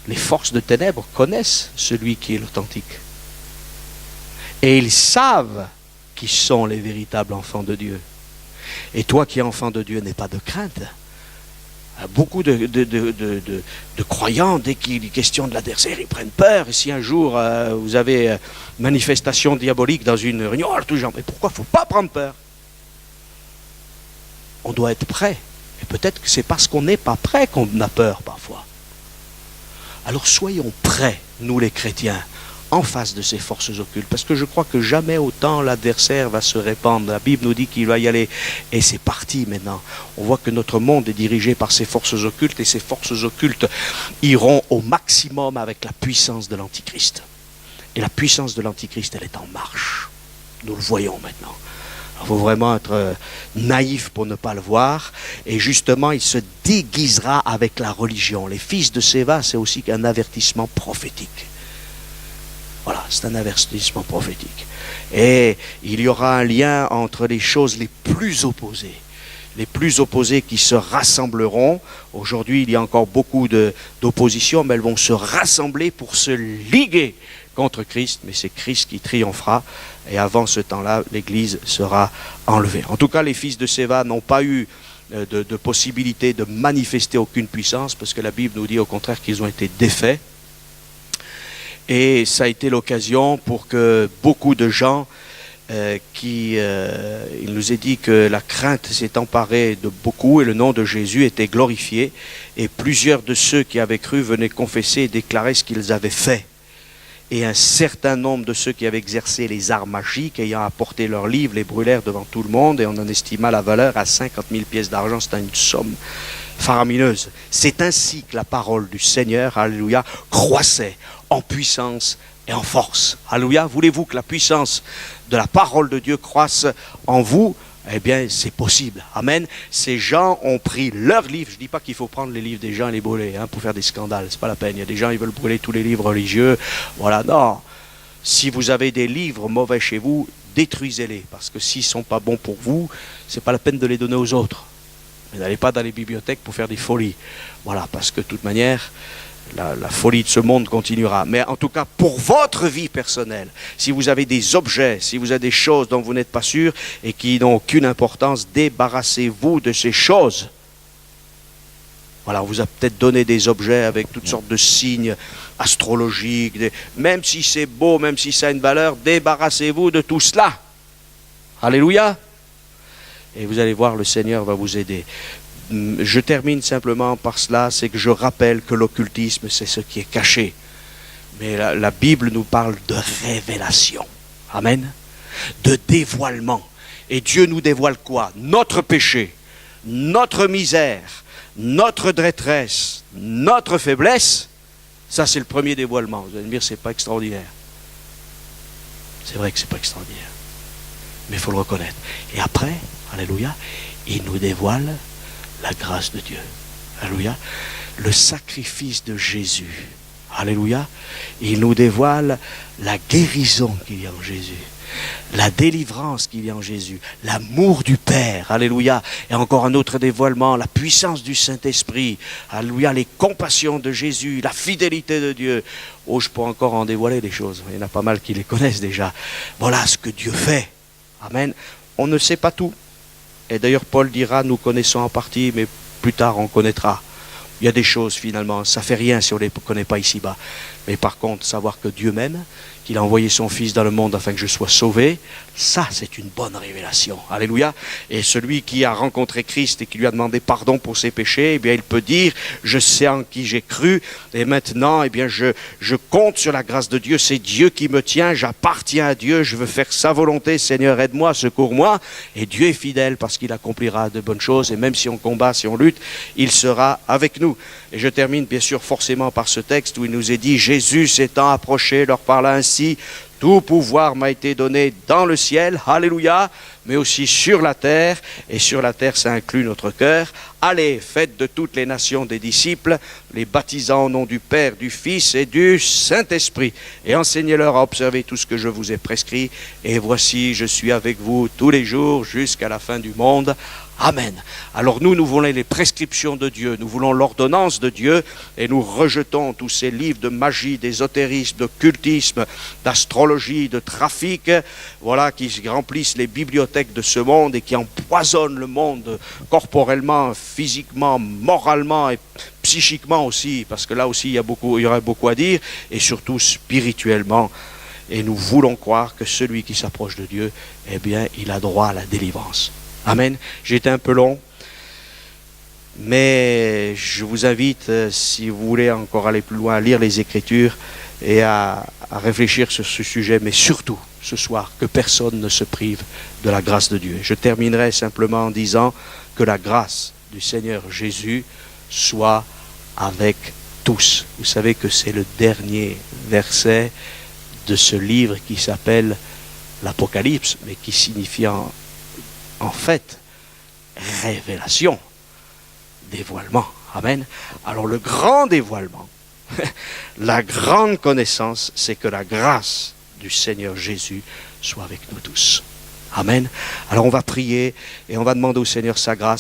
Les forces de ténèbres connaissent celui qui est l'authentique. Et ils savent qui sont les véritables enfants de Dieu. Et toi qui es enfant de Dieu, n'aie pas de crainte. Beaucoup de croyants, dès qu'il est question de l'adversaire, ils prennent peur. Et si un jour vous avez manifestation diabolique dans une réunion, tout genre, mais pourquoi il ne faut pas prendre peur? On doit être prêt. Et peut-être que c'est parce qu'on n'est pas prêt qu'on a peur parfois. Alors soyons prêts, nous les chrétiens, en face de ces forces occultes, parce que je crois que jamais autant l'adversaire va se répandre. La Bible nous dit qu'il va y aller, et c'est parti maintenant. On voit que notre monde est dirigé par ces forces occultes, et ces forces occultes iront au maximum avec la puissance de l'Antichrist. Et la puissance de l'Antichrist, elle est en marche. Nous le voyons maintenant. Il faut vraiment être naïf pour ne pas le voir. Et justement, il se déguisera avec la religion. Les fils de Séva, c'est aussi un avertissement prophétique. Voilà, c'est un avertissement prophétique. Et il y aura un lien entre les choses les plus opposées. Les plus opposées qui se rassembleront. Aujourd'hui, il y a encore beaucoup d'opposition, mais elles vont se rassembler pour se liguer contre Christ. Mais c'est Christ qui triomphera. Et avant ce temps-là, l'Église sera enlevée. En tout cas, les fils de Séva n'ont pas eu de possibilité de manifester aucune puissance, parce que la Bible nous dit au contraire qu'ils ont été défaits. Et ça a été l'occasion pour que beaucoup de gens, il nous est dit que la crainte s'est emparée de beaucoup et le nom de Jésus était glorifié. Et plusieurs de ceux qui avaient cru venaient confesser et déclarer ce qu'ils avaient fait. Et un certain nombre de ceux qui avaient exercé les arts magiques, ayant apporté leurs livres, les brûlèrent devant tout le monde et on en estima la valeur à 50 000 pièces d'argent. C'est une somme faramineuse. C'est ainsi que la parole du Seigneur, alléluia, croissait en puissance et en force. Alléluia. Voulez-vous que la puissance de la parole de Dieu croisse en vous? Eh bien, c'est possible. Amen. Ces gens ont pris leurs livres. Je ne dis pas qu'il faut prendre les livres des gens et les brûler pour faire des scandales. C'est pas la peine. Il y a des gens qui veulent brûler tous les livres religieux. Voilà, non. Si vous avez des livres mauvais chez vous, détruisez-les. Parce que s'ils ne sont pas bons pour vous, ce n'est pas la peine de les donner aux autres. Mais n'allez pas dans les bibliothèques pour faire des folies. Voilà, parce que de toute manière, la folie de ce monde continuera. Mais en tout cas, pour votre vie personnelle, si vous avez des objets, si vous avez des choses dont vous n'êtes pas sûr et qui n'ont aucune importance, débarrassez-vous de ces choses. Voilà, on vous a peut-être donné des objets avec toutes sortes de signes astrologiques. Même si c'est beau, même si ça a une valeur, débarrassez-vous de tout cela. Alléluia. Et vous allez voir, le Seigneur va vous aider. Je termine simplement par cela, c'est que je rappelle que l'occultisme, c'est ce qui est caché. Mais la Bible nous parle de révélation. Amen. De dévoilement. Et Dieu nous dévoile quoi? Notre péché, notre misère, notre détresse, notre faiblesse. Ça, c'est le premier dévoilement. Vous allez me dire, c'est pas extraordinaire. C'est vrai que c'est pas extraordinaire. Mais il faut le reconnaître. Et après, alléluia, il nous dévoile la grâce de Dieu. Alléluia. Le sacrifice de Jésus. Alléluia. Il nous dévoile la guérison qu'il y a en Jésus. La délivrance qu'il y a en Jésus. L'amour du Père. Alléluia. Et encore un autre dévoilement. La puissance du Saint-Esprit. Alléluia. Les compassions de Jésus. La fidélité de Dieu. Oh, je peux encore en dévoiler des choses. Il y en a pas mal qui les connaissent déjà. Voilà ce que Dieu fait. Amen. On ne sait pas tout. Et d'ailleurs, Paul dira, nous connaissons en partie, mais plus tard on connaîtra. Il y a des choses finalement, ça ne fait rien si on ne les connaît pas ici-bas. Mais par contre, savoir que Dieu m'aime, qu'il a envoyé son Fils dans le monde afin que je sois sauvé, ça c'est une bonne révélation. Alléluia. Et celui qui a rencontré Christ et qui lui a demandé pardon pour ses péchés, eh bien il peut dire, je sais en qui j'ai cru, et maintenant eh bien je compte sur la grâce de Dieu, c'est Dieu qui me tient, j'appartiens à Dieu, je veux faire sa volonté, Seigneur aide-moi, secours-moi, et Dieu est fidèle parce qu'il accomplira de bonnes choses, et même si on combat, si on lutte, il sera avec nous. Et je termine bien sûr forcément par ce texte où il nous est dit, Jésus s'étant approché, leur parla ainsi, tout pouvoir m'a été donné dans le ciel, alléluia, mais aussi sur la terre, et sur la terre ça inclut notre cœur. Allez, faites de toutes les nations des disciples, les baptisant au nom du Père, du Fils et du Saint-Esprit, et enseignez-leur à observer tout ce que je vous ai prescrit, et voici, je suis avec vous tous les jours jusqu'à la fin du monde. Amen. Alors nous voulons les prescriptions de Dieu, nous voulons l'ordonnance de Dieu, et nous rejetons tous ces livres de magie, d'ésotérisme, d'occultisme, d'astrologie, de trafic, voilà, qui remplissent les bibliothèques de ce monde et qui empoisonnent le monde corporellement, physiquement, moralement et psychiquement aussi, parce que là aussi il y aurait beaucoup à dire, et surtout spirituellement. Et nous voulons croire que celui qui s'approche de Dieu, eh bien, il a droit à la délivrance. Amen. J'ai été un peu long, mais je vous invite, si vous voulez encore aller plus loin, à lire les Écritures et à réfléchir sur ce sujet, mais surtout, ce soir, que personne ne se prive de la grâce de Dieu. Je terminerai simplement en disant que la grâce du Seigneur Jésus soit avec tous. Vous savez que c'est le dernier verset de ce livre qui s'appelle l'Apocalypse, mais qui signifie en fait, révélation, dévoilement. Amen. Alors le grand dévoilement, la grande connaissance, c'est que la grâce du Seigneur Jésus soit avec nous tous. Amen. Alors on va prier et on va demander au Seigneur sa grâce.